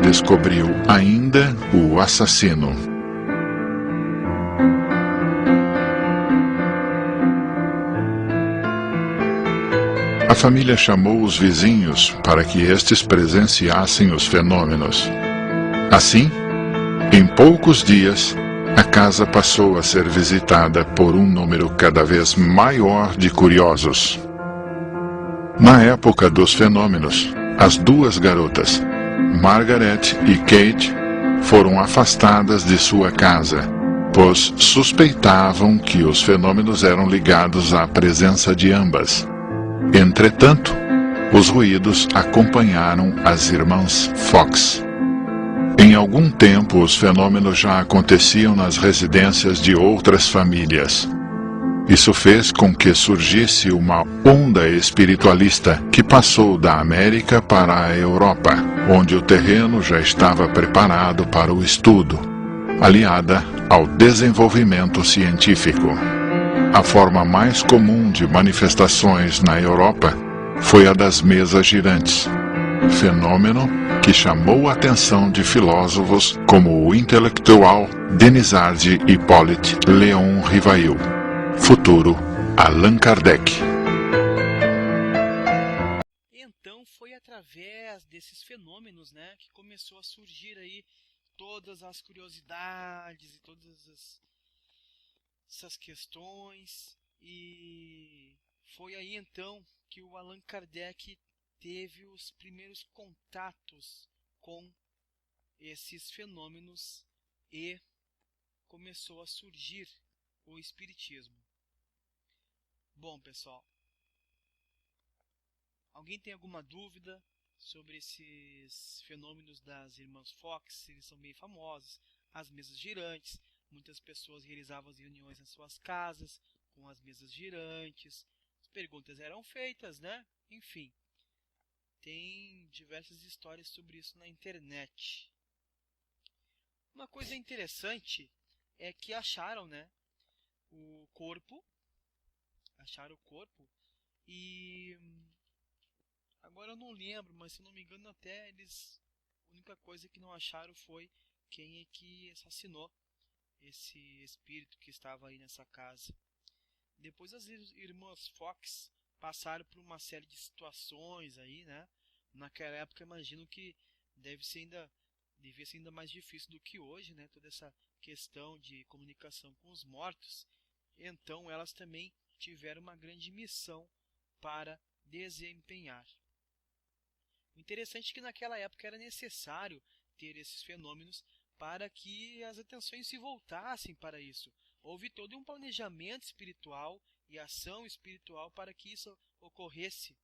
Descobriu ainda o assassino. A família chamou os vizinhos para que estes presenciassem os fenômenos. Assim, em poucos dias, a casa passou a ser visitada por um número cada vez maior de curiosos. Na época dos fenômenos, as 2 garotas, Margaret e Kate, foram afastadas de sua casa, pois suspeitavam que os fenômenos eram ligados à presença de ambas. Entretanto, os ruídos acompanharam as irmãs Fox. Em algum tempo, os fenômenos já aconteciam nas residências de outras famílias. Isso fez com que surgisse uma onda espiritualista que passou da América para a Europa, onde o terreno já estava preparado para o estudo, aliada ao desenvolvimento científico. A forma mais comum de manifestações na Europa foi a das mesas girantes, fenômeno que chamou a atenção de filósofos como o intelectual Denisard Hippolyte Léon Rivail, futuro Allan Kardec. Então foi através desses fenômenos, né, que começou a surgir aí todas as curiosidades e todas essas questões, e foi aí então que o Allan Kardec teve os primeiros contatos com esses fenômenos e começou a surgir o espiritismo. Bom, pessoal, alguém tem alguma dúvida sobre esses fenômenos das irmãs Fox? Eles são bem famosos, as mesas girantes. Muitas pessoas realizavam as reuniões nas suas casas com as mesas girantes. As perguntas eram feitas, né? Enfim, tem diversas histórias sobre isso na internet. Uma coisa interessante é que acharam, né, o corpo. Acharam o corpo e agora eu não lembro, mas se não me engano até eles, a única coisa que não acharam foi quem é que assassinou esse espírito que estava aí nessa casa. Depois as irmãs Fox passaram por uma série de situações aí, né? Naquela época imagino que devia ser ainda mais difícil do que hoje, né? Toda essa questão de comunicação com os mortos. Então elas também tiveram uma grande missão para desempenhar. O interessante é que naquela época era necessário ter esses fenômenos para que as atenções se voltassem para isso. Houve todo um planejamento espiritual e ação espiritual para que isso ocorresse.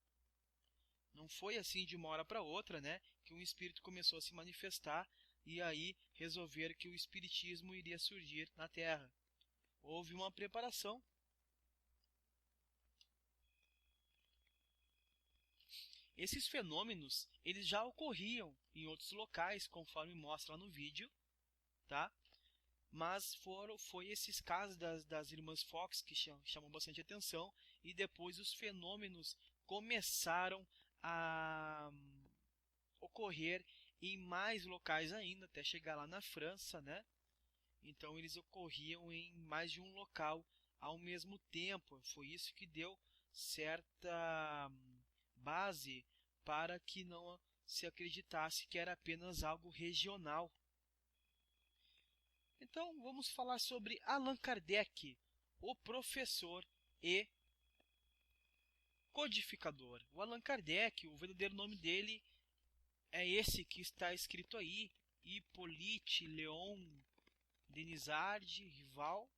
Não foi assim de uma hora para outra, né, que um espírito começou a se manifestar e aí resolver que o espiritismo iria surgir na Terra. Houve uma preparação. Esses fenômenos, eles já ocorriam em outros locais, conforme mostra lá no vídeo, tá? Mas foi esses casos das irmãs Fox que chamam bastante atenção, e depois os fenômenos começaram a ocorrer em mais locais ainda, até chegar lá na França, né? então eles ocorriam em mais de um local ao mesmo tempo. Foi isso que deu certa base para que não se acreditasse que era apenas algo regional. Então vamos falar sobre Allan Kardec, o professor e codificador. O Allan Kardec, o verdadeiro nome dele é esse que está escrito aí, Hippolyte Léon Denisard Rival.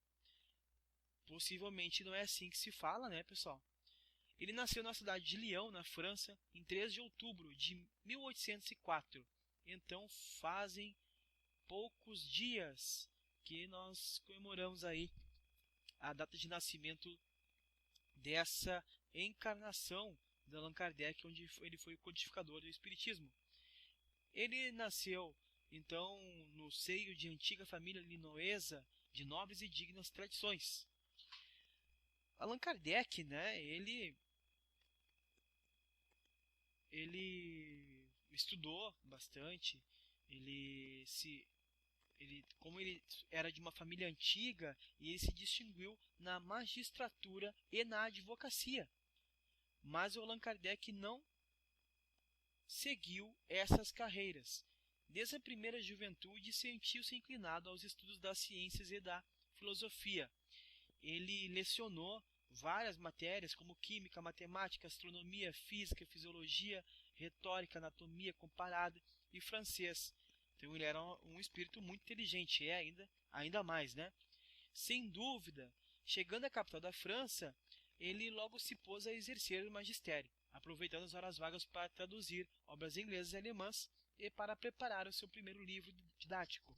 Possivelmente não é assim que se fala, né, pessoal? Ele nasceu na cidade de Lyon, na França, em 3 de outubro de 1804. Então fazem poucos dias que nós comemoramos aí a data de nascimento dessa encarnação de Allan Kardec, onde ele foi o codificador do Espiritismo. Ele nasceu, então, no seio de antiga família linoesa de nobres e dignas tradições. Allan Kardec, né, ele estudou bastante, como ele era de uma família antiga, e ele se distinguiu na magistratura e na advocacia. Mas o Allan Kardec não seguiu essas carreiras. Desde a primeira juventude, sentiu-se inclinado aos estudos das ciências e da filosofia. Ele lecionou várias matérias como química, matemática, astronomia, física, fisiologia, retórica, anatomia comparada e francês. Então ele era um espírito muito inteligente, ainda mais, né? Sem dúvida, chegando à capital da França, ele logo se pôs a exercer o magistério, aproveitando as horas vagas para traduzir obras inglesas e alemãs e para preparar o seu primeiro livro didático.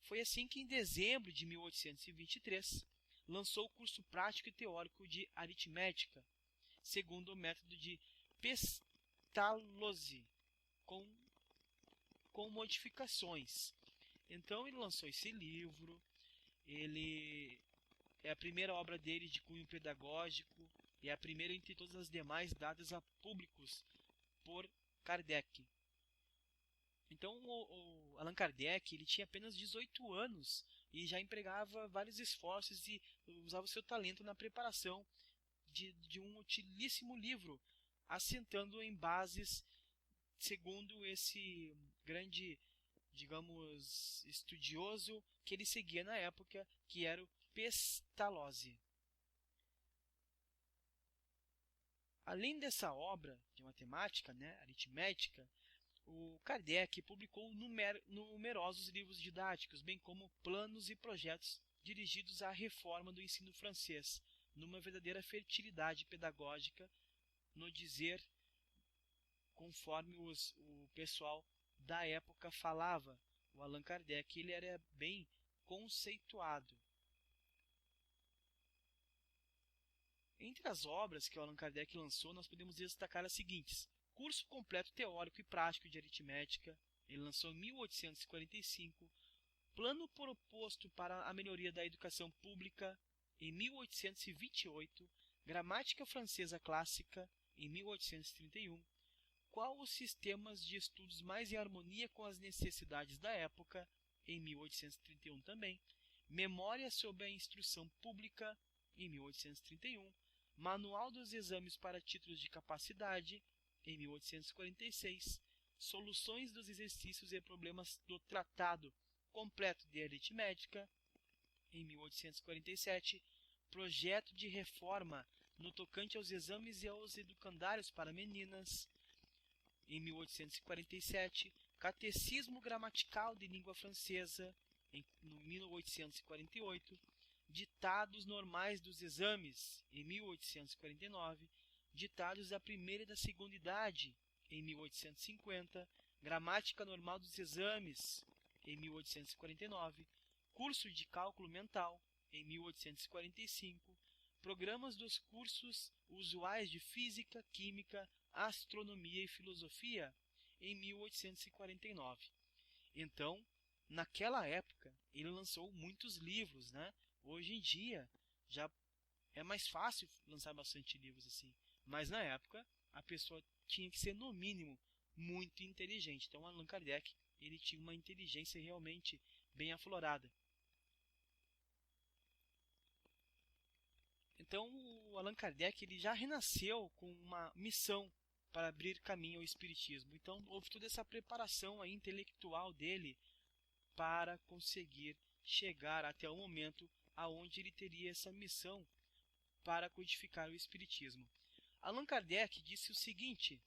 Foi assim que, em dezembro de 1823, lançou o curso prático e teórico de aritmética, segundo o método de Pestalozzi, com modificações. Então ele lançou esse livro, ele é a primeira obra dele de cunho pedagógico e é a primeira entre todas as demais dadas a públicos por Kardec. Então o Allan Kardec ele tinha apenas 18 anos e já empregava vários esforços e usava o seu talento na preparação de um utilíssimo livro, assentando em bases segundo esse grande, digamos, estudioso que ele seguia na época, que era o Pestalozzi. Além dessa obra de matemática, né, aritmética, o Kardec publicou numerosos livros didáticos, bem como planos e projetos dirigidos à reforma do ensino francês, numa verdadeira fertilidade pedagógica, no dizer conforme o pessoal da época falava. O Allan Kardec ele era bem conceituado. Entre as obras que o Allan Kardec lançou, nós podemos destacar as seguintes: Curso Completo Teórico e Prático de Aritmética, ele lançou em 1845, Plano Proposto para a Melhoria da Educação Pública, em 1828, Gramática Francesa Clássica, em 1831, Qual os sistemas de estudos mais em harmonia com as necessidades da época, em 1831 também, Memória sobre a Instrução Pública, em 1831, Manual dos Exames para Títulos de Capacidade, em 1846, Soluções dos Exercícios e Problemas do Tratado Completo de Aritmética, em 1847, Projeto de Reforma no tocante aos exames e aos educandários para meninas, em 1847, Catecismo Gramatical de Língua Francesa, em 1848, Ditados Normais dos Exames, em 1849, Ditados da Primeira e da Segunda Idade, em 1850, Gramática Normal dos Exames, em 1849, Curso de Cálculo Mental, em 1845, Programas dos cursos usuais de Física, Química, Astronomia e Filosofia, em 1849. Então, naquela época, ele lançou muitos livros, né? Hoje em dia, já é mais fácil lançar bastante livros assim. Mas na época, a pessoa tinha que ser, no mínimo, muito inteligente. Então, Allan Kardec, ele tinha uma inteligência realmente bem aflorada. Então o Allan Kardec ele já renasceu com uma missão para abrir caminho ao Espiritismo. Então houve toda essa preparação aí intelectual dele para conseguir chegar até o momento aonde ele teria essa missão para codificar o Espiritismo. Allan Kardec disse o seguinte: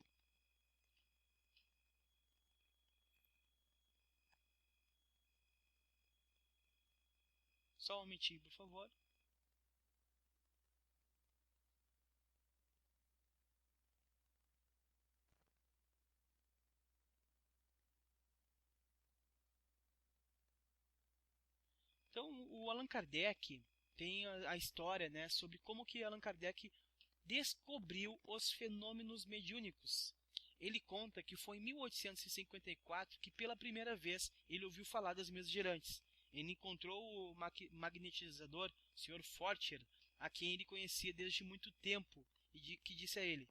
só um momentinho, por favor. Então, o Allan Kardec tem a história, né, sobre como que Allan Kardec descobriu os fenômenos mediúnicos. Ele conta que foi em 1854 que pela primeira vez ele ouviu falar das mesas girantes. Ele encontrou o magnetizador, Sr. Fortier, a quem ele conhecia desde muito tempo, e que disse a ele: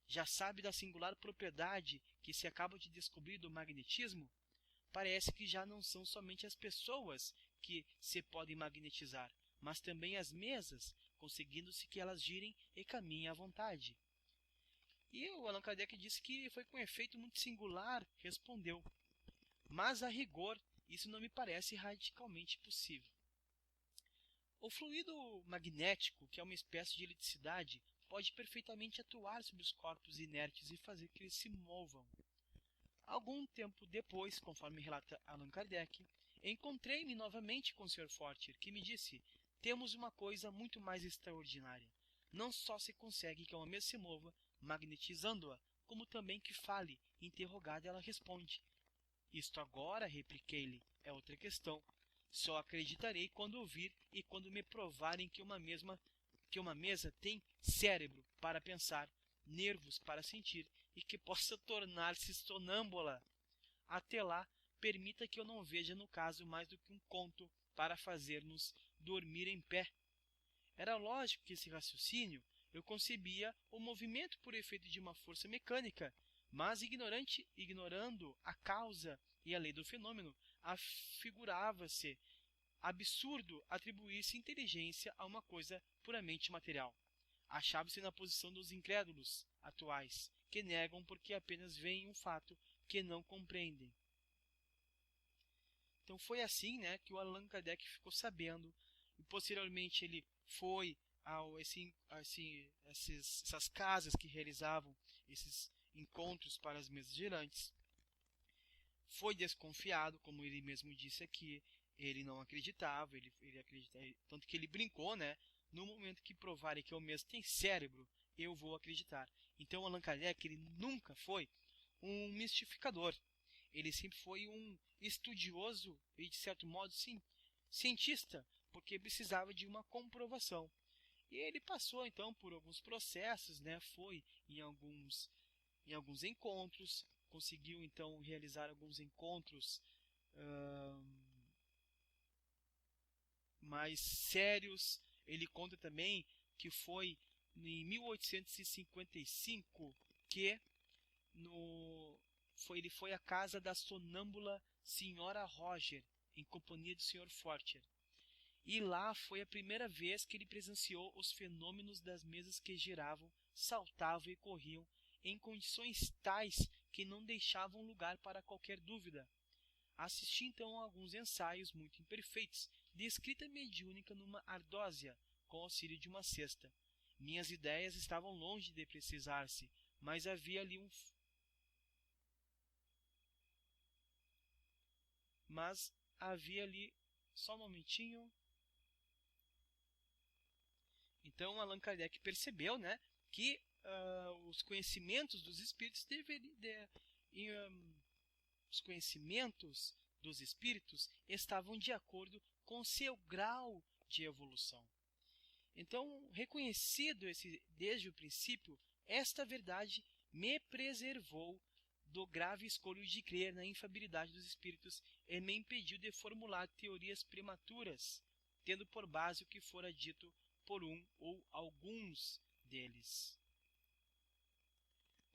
já sabe da singular propriedade que se acaba de descobrir do magnetismo? Parece que já não são somente as pessoas que se podem magnetizar, mas também as mesas, conseguindo-se que elas girem e caminhem à vontade. E o Allan Kardec disse que foi com um efeito muito singular, respondeu: mas a rigor, isso não me parece radicalmente possível. O fluido magnético, que é uma espécie de eletricidade, pode perfeitamente atuar sobre os corpos inertes e fazer que eles se movam. Algum tempo depois, conforme relata Allan Kardec, encontrei-me novamente com o Sr. Fortier, que me disse: temos uma coisa muito mais extraordinária. Não só se consegue que uma mesa se mova, magnetizando-a, como também que fale. Interrogada, ela responde. Isto agora, repliquei-lhe, é outra questão. Só acreditarei quando ouvir e quando me provarem que uma mesa tem cérebro para pensar, nervos para sentir e que possa tornar-se sonâmbula. Até lá, permita que eu não veja no caso mais do que um conto para fazer-nos dormir em pé. Era lógico que esse raciocínio eu concebia o movimento por efeito de uma força mecânica, mas ignorando a causa e a lei do fenômeno, afigurava-se absurdo atribuir-se inteligência a uma coisa puramente material. Achava-se na posição dos incrédulos atuais, que negam porque apenas veem um fato que não compreendem. Então foi assim, né, que o Allan Kardec ficou sabendo, e posteriormente ele foi essas casas que realizavam esses encontros para as mesas girantes. Foi desconfiado, como ele mesmo disse aqui, ele não acreditava, ele acreditava, tanto que ele brincou, né? No momento que provarem que eu mesmo tenho cérebro, eu vou acreditar. Então Allan Kardec ele nunca foi um mistificador. Ele sempre foi um estudioso e, de certo modo, sim, cientista, porque precisava de uma comprovação. E ele passou, então, por alguns processos, né? Foi em alguns encontros, conseguiu, então, realizar alguns encontros mais sérios. Ele conta também que foi em 1855 que ele foi à casa da sonâmbula Senhora Roger, em companhia do Sr. Fortier. E lá foi a primeira vez que ele presenciou os fenômenos das mesas que giravam, saltavam e corriam em condições tais que não deixavam lugar para qualquer dúvida. Assisti então a alguns ensaios muito imperfeitos de escrita mediúnica numa ardósia, com auxílio de uma cesta. Minhas ideias estavam longe de precisar-se, mas havia ali só um momentinho. Então Allan Kardec percebeu, né, que os conhecimentos dos espíritos os conhecimentos dos espíritos estavam de acordo com seu grau de evolução. Então, reconhecido desde o princípio, esta verdade me preservou do grave escolho de crer na infabilidade dos espíritos e me impediu de formular teorias prematuras, tendo por base o que fora dito por um ou alguns deles.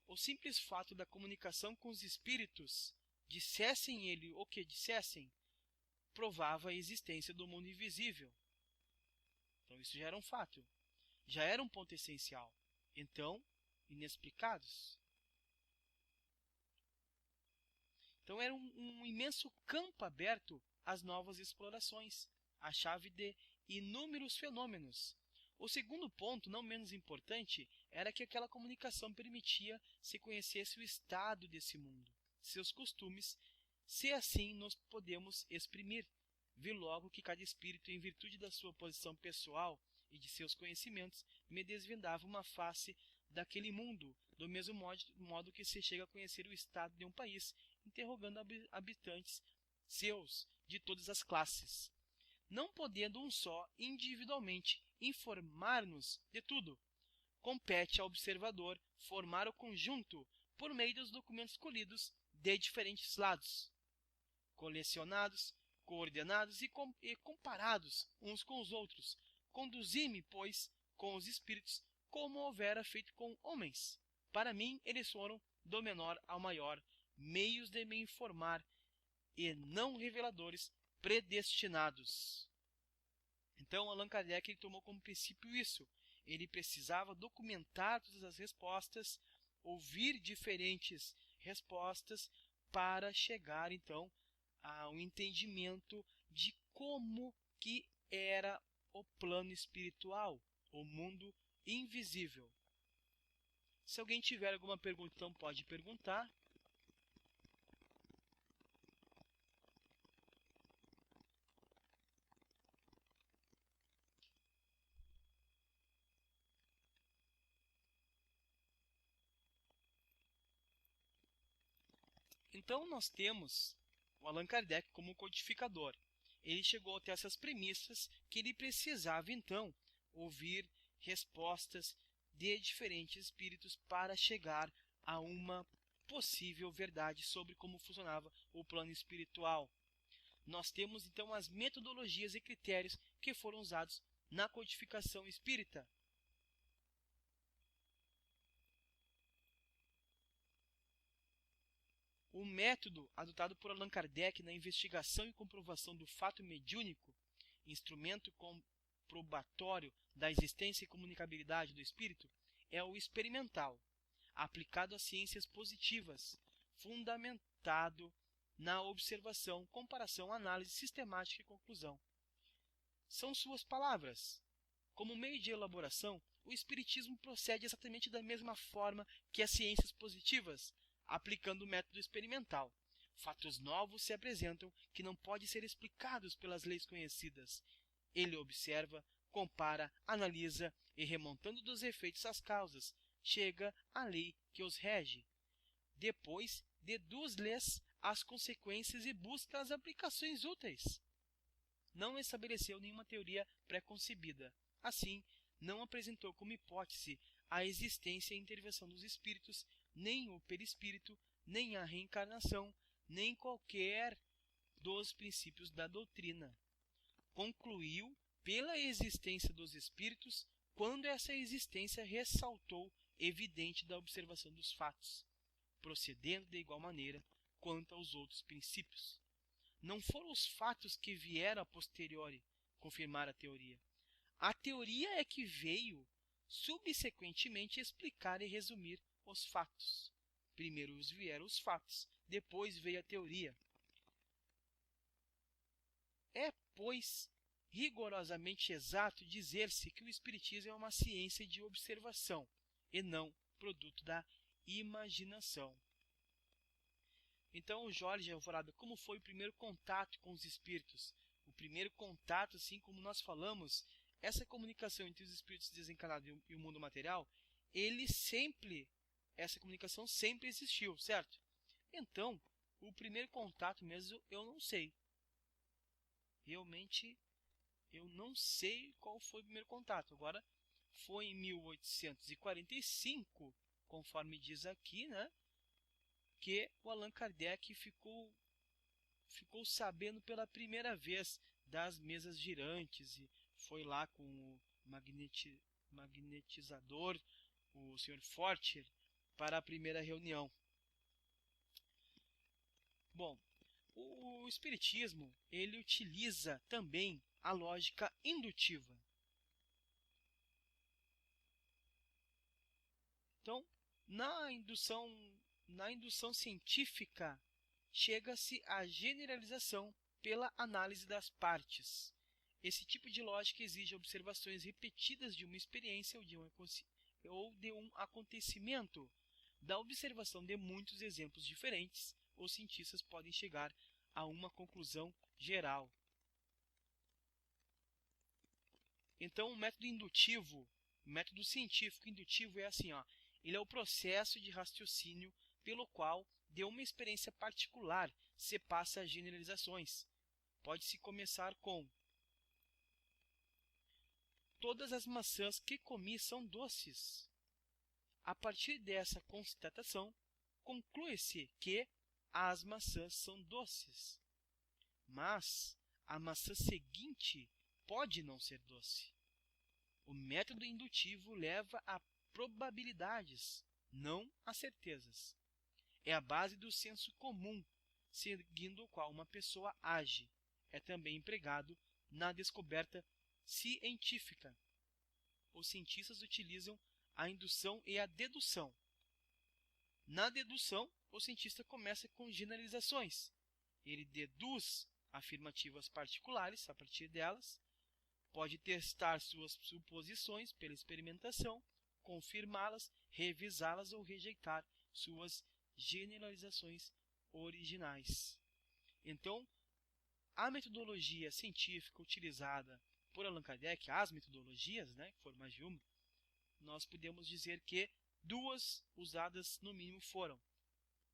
O simples fato da comunicação com os espíritos, dissessem ele o que dissessem, provava a existência do mundo invisível. Então isso já era um fato. já era um ponto essencial. Então, inexplicados. Então era um imenso campo aberto às novas explorações, a chave de inúmeros fenômenos. O segundo ponto, não menos importante, era que aquela comunicação permitia se conhecesse o estado desse mundo, seus costumes, se assim nos podemos exprimir. Vi logo que cada espírito, em virtude da sua posição pessoal e de seus conhecimentos, me desvendava uma face daquele mundo, do mesmo modo que se chega a conhecer o estado de um país, interrogando habitantes seus de todas as classes. Não podendo um só, individualmente, informar-nos de tudo, compete ao observador formar o conjunto por meio dos documentos colhidos de diferentes lados, colecionados, coordenados e comparados uns com os outros. Conduzi-me, pois, com os espíritos, como houvera feito com homens. Para mim, eles foram, do menor ao maior, meios de me informar, e não reveladores predestinados. Então, Allan Kardec tomou como princípio isso. Ele precisava documentar todas as respostas, ouvir diferentes respostas, para chegar, então, ao entendimento de como que era o plano espiritual, o mundo invisível. Se alguém tiver alguma pergunta, então pode perguntar. Então nós temos o Allan Kardec como codificador. Ele chegou até essas premissas que ele precisava então ouvir respostas de diferentes espíritos para chegar a uma possível verdade sobre como funcionava o plano espiritual. Nós temos então as metodologias e critérios que foram usados na codificação espírita. O método adotado por Allan Kardec na investigação e comprovação do fato mediúnico, instrumento comprobatório da existência e comunicabilidade do espírito, é o experimental, aplicado às ciências positivas, fundamentado na observação, comparação, análise sistemática e conclusão. São suas palavras. Como meio de elaboração, o espiritismo procede exatamente da mesma forma que as ciências positivas, aplicando o método experimental. Fatos novos se apresentam que não podem ser explicados pelas leis conhecidas. Ele observa, compara, analisa e, remontando dos efeitos às causas, chega à lei que os rege. Depois, deduz-lhes as consequências e busca as aplicações úteis. Não estabeleceu nenhuma teoria pré-concebida. Assim, não apresentou como hipótese a existência e intervenção dos espíritos, nem o perispírito, nem a reencarnação, nem qualquer dos princípios da doutrina. Concluiu pela existência dos espíritos quando essa existência ressaltou evidente da observação dos fatos, procedendo de igual maneira quanto aos outros princípios. Não foram os fatos que vieram a posteriori confirmar a teoria. A teoria é que veio subsequentemente explicar e resumir os fatos. Primeiro vieram os fatos, depois veio a teoria. É, pois, rigorosamente exato dizer-se que o espiritismo é uma ciência de observação e não produto da imaginação. Então, Jorge Alvorada, como foi o primeiro contato com os espíritos? O primeiro contato, assim como nós falamos, essa comunicação entre os espíritos desencarnados e o mundo material, essa comunicação sempre existiu, certo? Então, o primeiro contato mesmo eu não sei. Realmente, eu não sei qual foi o primeiro contato. Agora, foi em 1845, conforme diz aqui, né, que o Allan Kardec ficou sabendo pela primeira vez das mesas girantes e foi lá com o magnetizador, o Sr. Fortier, para a primeira reunião. Bom, o espiritismo, ele utiliza também a lógica indutiva. Então, na indução científica, chega-se à generalização pela análise das partes. Esse tipo de lógica exige observações repetidas de uma experiência ou de um acontecimento. Da observação de muitos exemplos diferentes, os cientistas podem chegar a uma conclusão geral. Então, o método científico indutivo é assim, ele é o processo de raciocínio pelo qual, de uma experiência particular, se passa a generalizações. Pode-se começar com: todas as maçãs que comi são doces. A partir dessa constatação, conclui-se que as maçãs são doces. Mas a maçã seguinte pode não ser doce. O método indutivo leva a probabilidades, não a certezas. É a base do senso comum, seguindo o qual uma pessoa age. É também empregado na descoberta científica. Os cientistas utilizam a indução e a dedução. Na dedução, o cientista começa com generalizações. Ele deduz afirmativas particulares a partir delas, pode testar suas suposições pela experimentação, confirmá-las, revisá-las ou rejeitar suas generalizações originais. Então, a metodologia científica utilizada por Allan Kardec, as metodologias, que foram mais de uma, nós podemos dizer que duas usadas no mínimo foram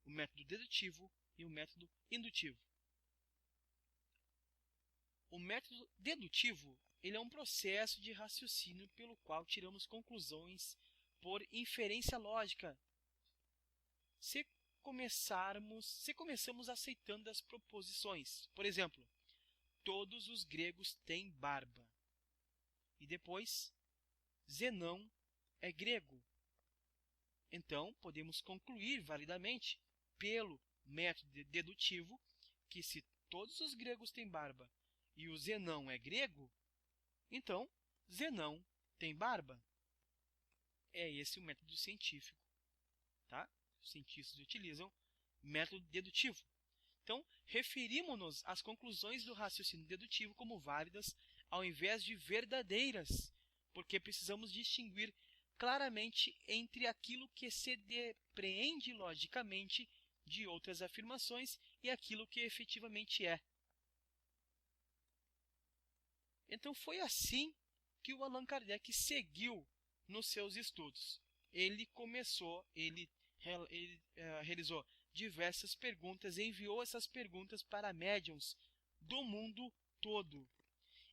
o método dedutivo e o método indutivo. O método dedutivo ele é um processo de raciocínio pelo qual tiramos conclusões por inferência lógica. Se começamos aceitando as proposições, por exemplo, todos os gregos têm barba. E depois, Zenão é grego. Então, podemos concluir validamente, pelo método dedutivo, que se todos os gregos têm barba e o Zenão é grego, então Zenão tem barba. É esse o método científico. Tá? Os cientistas utilizam método dedutivo. Então, referimos-nos às conclusões do raciocínio dedutivo como válidas ao invés de verdadeiras, porque precisamos distinguir claramente entre aquilo que se depreende logicamente de outras afirmações e aquilo que efetivamente é. Então foi assim que o Allan Kardec seguiu nos seus estudos. Ele realizou diversas perguntas e enviou essas perguntas para médiuns do mundo todo.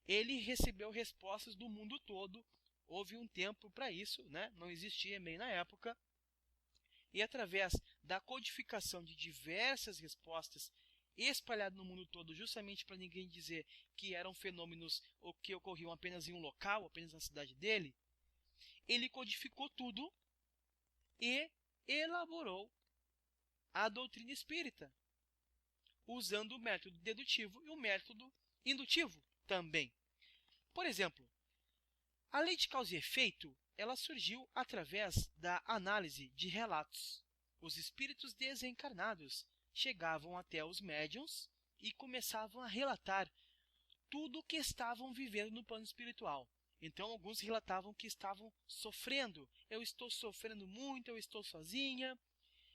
Ele recebeu respostas do mundo todo. Houve um tempo para isso, não existia e-mail na época. E através da codificação de diversas respostas espalhadas no mundo todo, justamente para ninguém dizer que eram fenômenos ou que ocorriam apenas em um local, apenas na cidade dele, ele codificou tudo e elaborou a doutrina espírita, usando o método dedutivo e o método indutivo também. Por exemplo, a lei de causa e efeito ela surgiu através da análise de relatos. Os espíritos desencarnados chegavam até os médiuns e começavam a relatar tudo o que estavam vivendo no plano espiritual. Então, alguns relatavam que estavam sofrendo. Eu estou sofrendo muito, eu estou sozinha.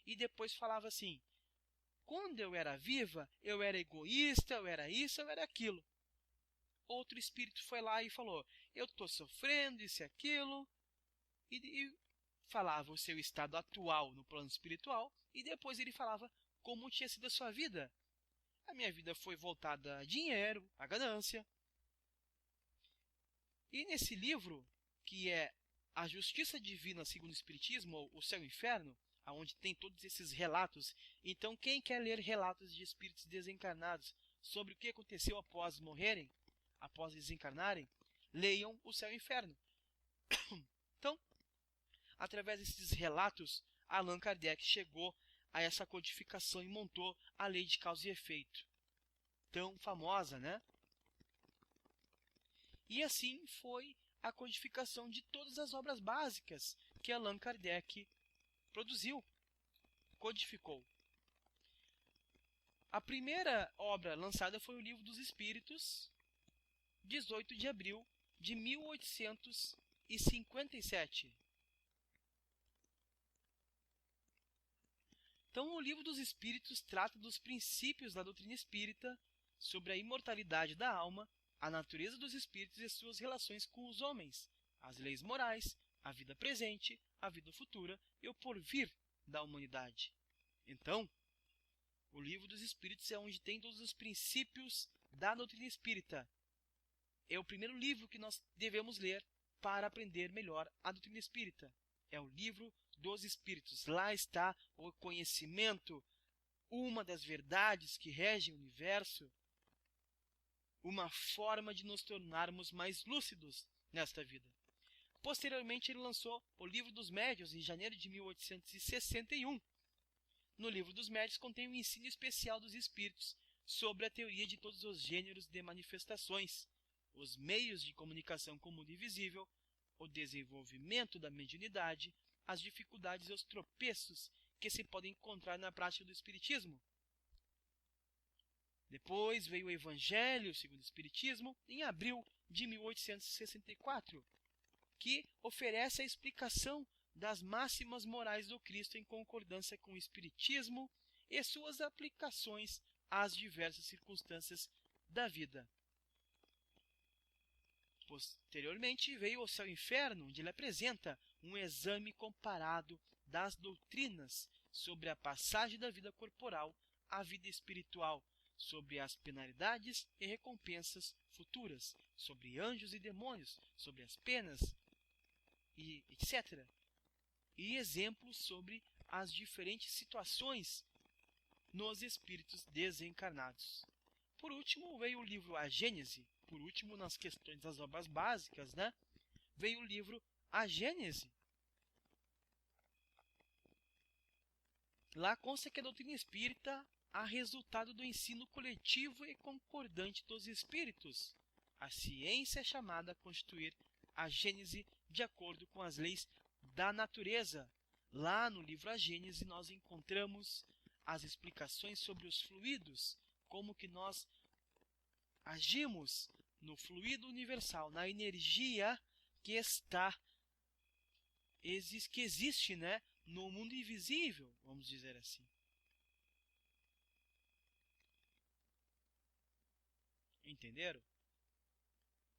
E depois falava assim: quando eu era viva, eu era egoísta, eu era isso, eu era aquilo. Outro espírito foi lá e falou: eu estou sofrendo isso e aquilo. E falava o seu estado atual no plano espiritual. E depois ele falava como tinha sido a sua vida. A minha vida foi voltada a dinheiro, a ganância. E nesse livro, que é A Justiça Divina segundo o Espiritismo, ou O Céu e o Inferno, onde tem todos esses relatos. Então, quem quer ler relatos de espíritos desencarnados sobre o que aconteceu após morrerem, após desencarnarem, leiam O Céu e o Inferno. Então, através desses relatos, Allan Kardec chegou a essa codificação e montou a lei de causa e efeito. Tão famosa, E assim foi a codificação de todas as obras básicas que Allan Kardec produziu, codificou. A primeira obra lançada foi o Livro dos Espíritos, 18 de abril de 1857. Então, o Livro dos Espíritos trata dos princípios da doutrina espírita sobre a imortalidade da alma, a natureza dos espíritos e suas relações com os homens, as leis morais, a vida presente, a vida futura e o porvir da humanidade. Então, o Livro dos Espíritos é onde tem todos os princípios da doutrina espírita. É o primeiro livro que nós devemos ler para aprender melhor a doutrina espírita. É o Livro dos Espíritos. Lá está o conhecimento, uma das verdades que regem o universo, uma forma de nos tornarmos mais lúcidos nesta vida. Posteriormente, ele lançou o Livro dos Médiuns em janeiro de 1861. No Livro dos Médiuns contém um ensino especial dos espíritos sobre a teoria de todos os gêneros de manifestações, os meios de comunicação com o mundo invisível, o desenvolvimento da mediunidade, as dificuldades e os tropeços que se podem encontrar na prática do espiritismo. Depois veio o Evangelho segundo o Espiritismo, em abril de 1864, que oferece a explicação das máximas morais do Cristo em concordância com o Espiritismo e suas aplicações às diversas circunstâncias da vida. Posteriormente veio o Céu e o Inferno, onde ele apresenta um exame comparado das doutrinas sobre a passagem da vida corporal à vida espiritual, sobre as penalidades e recompensas futuras, sobre anjos e demônios, sobre as penas, e etc. E exemplos sobre as diferentes situações nos espíritos desencarnados. Por último, veio o livro A Gênese. Por último, nas questões das obras básicas, veio o livro A Gênese. Lá consta que a doutrina espírita há resultado do ensino coletivo e concordante dos espíritos. A ciência é chamada a constituir a Gênese de acordo com as leis da natureza. Lá no livro A Gênese nós encontramos as explicações sobre os fluidos, como que nós agimos no fluido universal, na energia que existe, no mundo invisível, vamos dizer assim. Entenderam?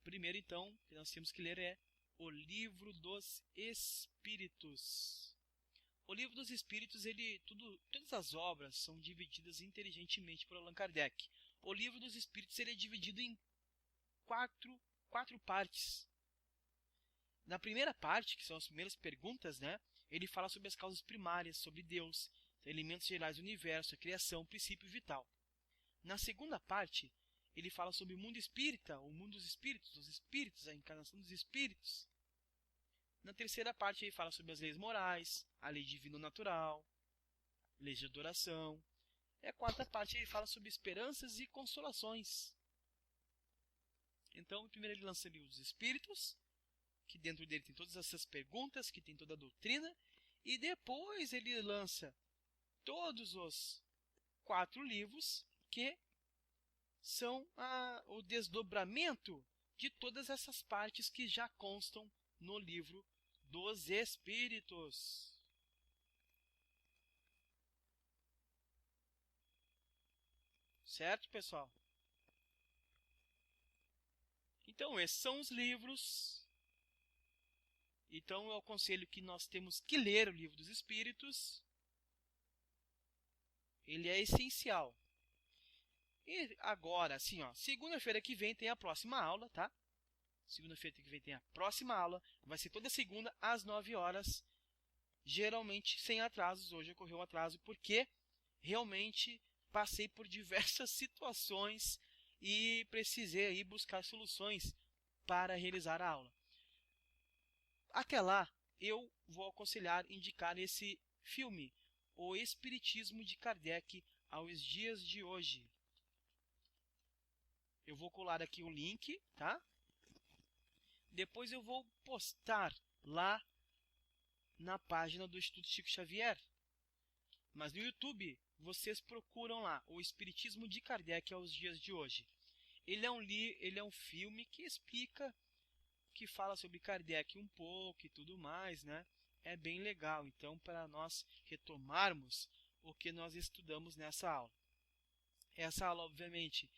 Primeiro, então, que nós temos que ler é o Livro dos Espíritos. O Livro dos Espíritos, todas as obras são divididas inteligentemente por Allan Kardec. O Livro dos Espíritos ele é dividido em quatro partes. Na primeira parte, que são as primeiras perguntas, ele fala sobre as causas primárias, sobre Deus, elementos gerais do universo, a criação, o princípio vital. Na segunda parte, ele fala sobre o mundo espírita, o mundo dos espíritos, os espíritos, a encarnação dos espíritos. Na terceira parte, ele fala sobre as leis morais, a lei divino-natural, leis de adoração. E a quarta parte, ele fala sobre esperanças e consolações. Então, primeiro ele lança o Livro dos Espíritos, que dentro dele tem todas essas perguntas, que tem toda a doutrina, e depois ele lança todos os 4 livros que são o desdobramento de todas essas partes que já constam no Livro dos Espíritos. Certo, pessoal? Então, esses são os livros. Então, eu aconselho que nós temos que ler o Livro dos Espíritos. Ele é essencial. E agora, assim, segunda-feira que vem tem a próxima aula, tá? Segunda-feira que vem tem a próxima aula. Vai ser toda segunda às 9 horas. Geralmente sem atrasos. Hoje ocorreu um atraso porque realmente passei por diversas situações e precisei aí buscar soluções para realizar a aula. Até lá, eu vou aconselhar indicar esse filme, O Espiritismo de Kardec aos dias de hoje. Eu vou colar aqui o link, tá? Depois eu vou postar lá na página do Instituto Chico Xavier. Mas no YouTube, vocês procuram lá o Espiritismo de Kardec aos dias de hoje. Ele é um filme que explica, que fala sobre Kardec um pouco e tudo mais, né? É bem legal, então, para nós retomarmos o que nós estudamos nessa aula. Essa aula, obviamente,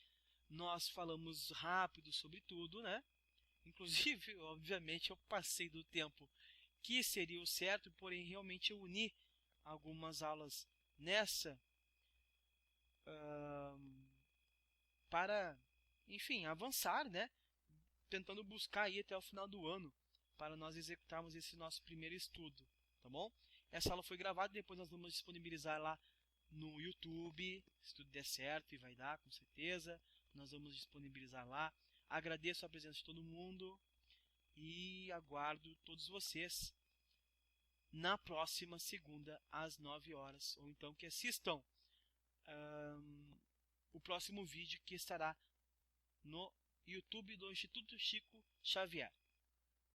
nós falamos rápido sobre tudo, né? Inclusive, obviamente, eu passei do tempo que seria o certo, porém, realmente eu uni algumas aulas nessa para, enfim, avançar, né? Tentando buscar aí até o final do ano para nós executarmos esse nosso primeiro estudo, tá bom? Essa aula foi gravada, depois nós vamos disponibilizar lá no YouTube, se tudo der certo, e vai dar, com certeza. Nós vamos disponibilizar lá. Agradeço a presença de todo mundo e aguardo todos vocês na próxima segunda às 9 horas, ou então que assistam o próximo vídeo que estará no YouTube do Instituto Chico Xavier.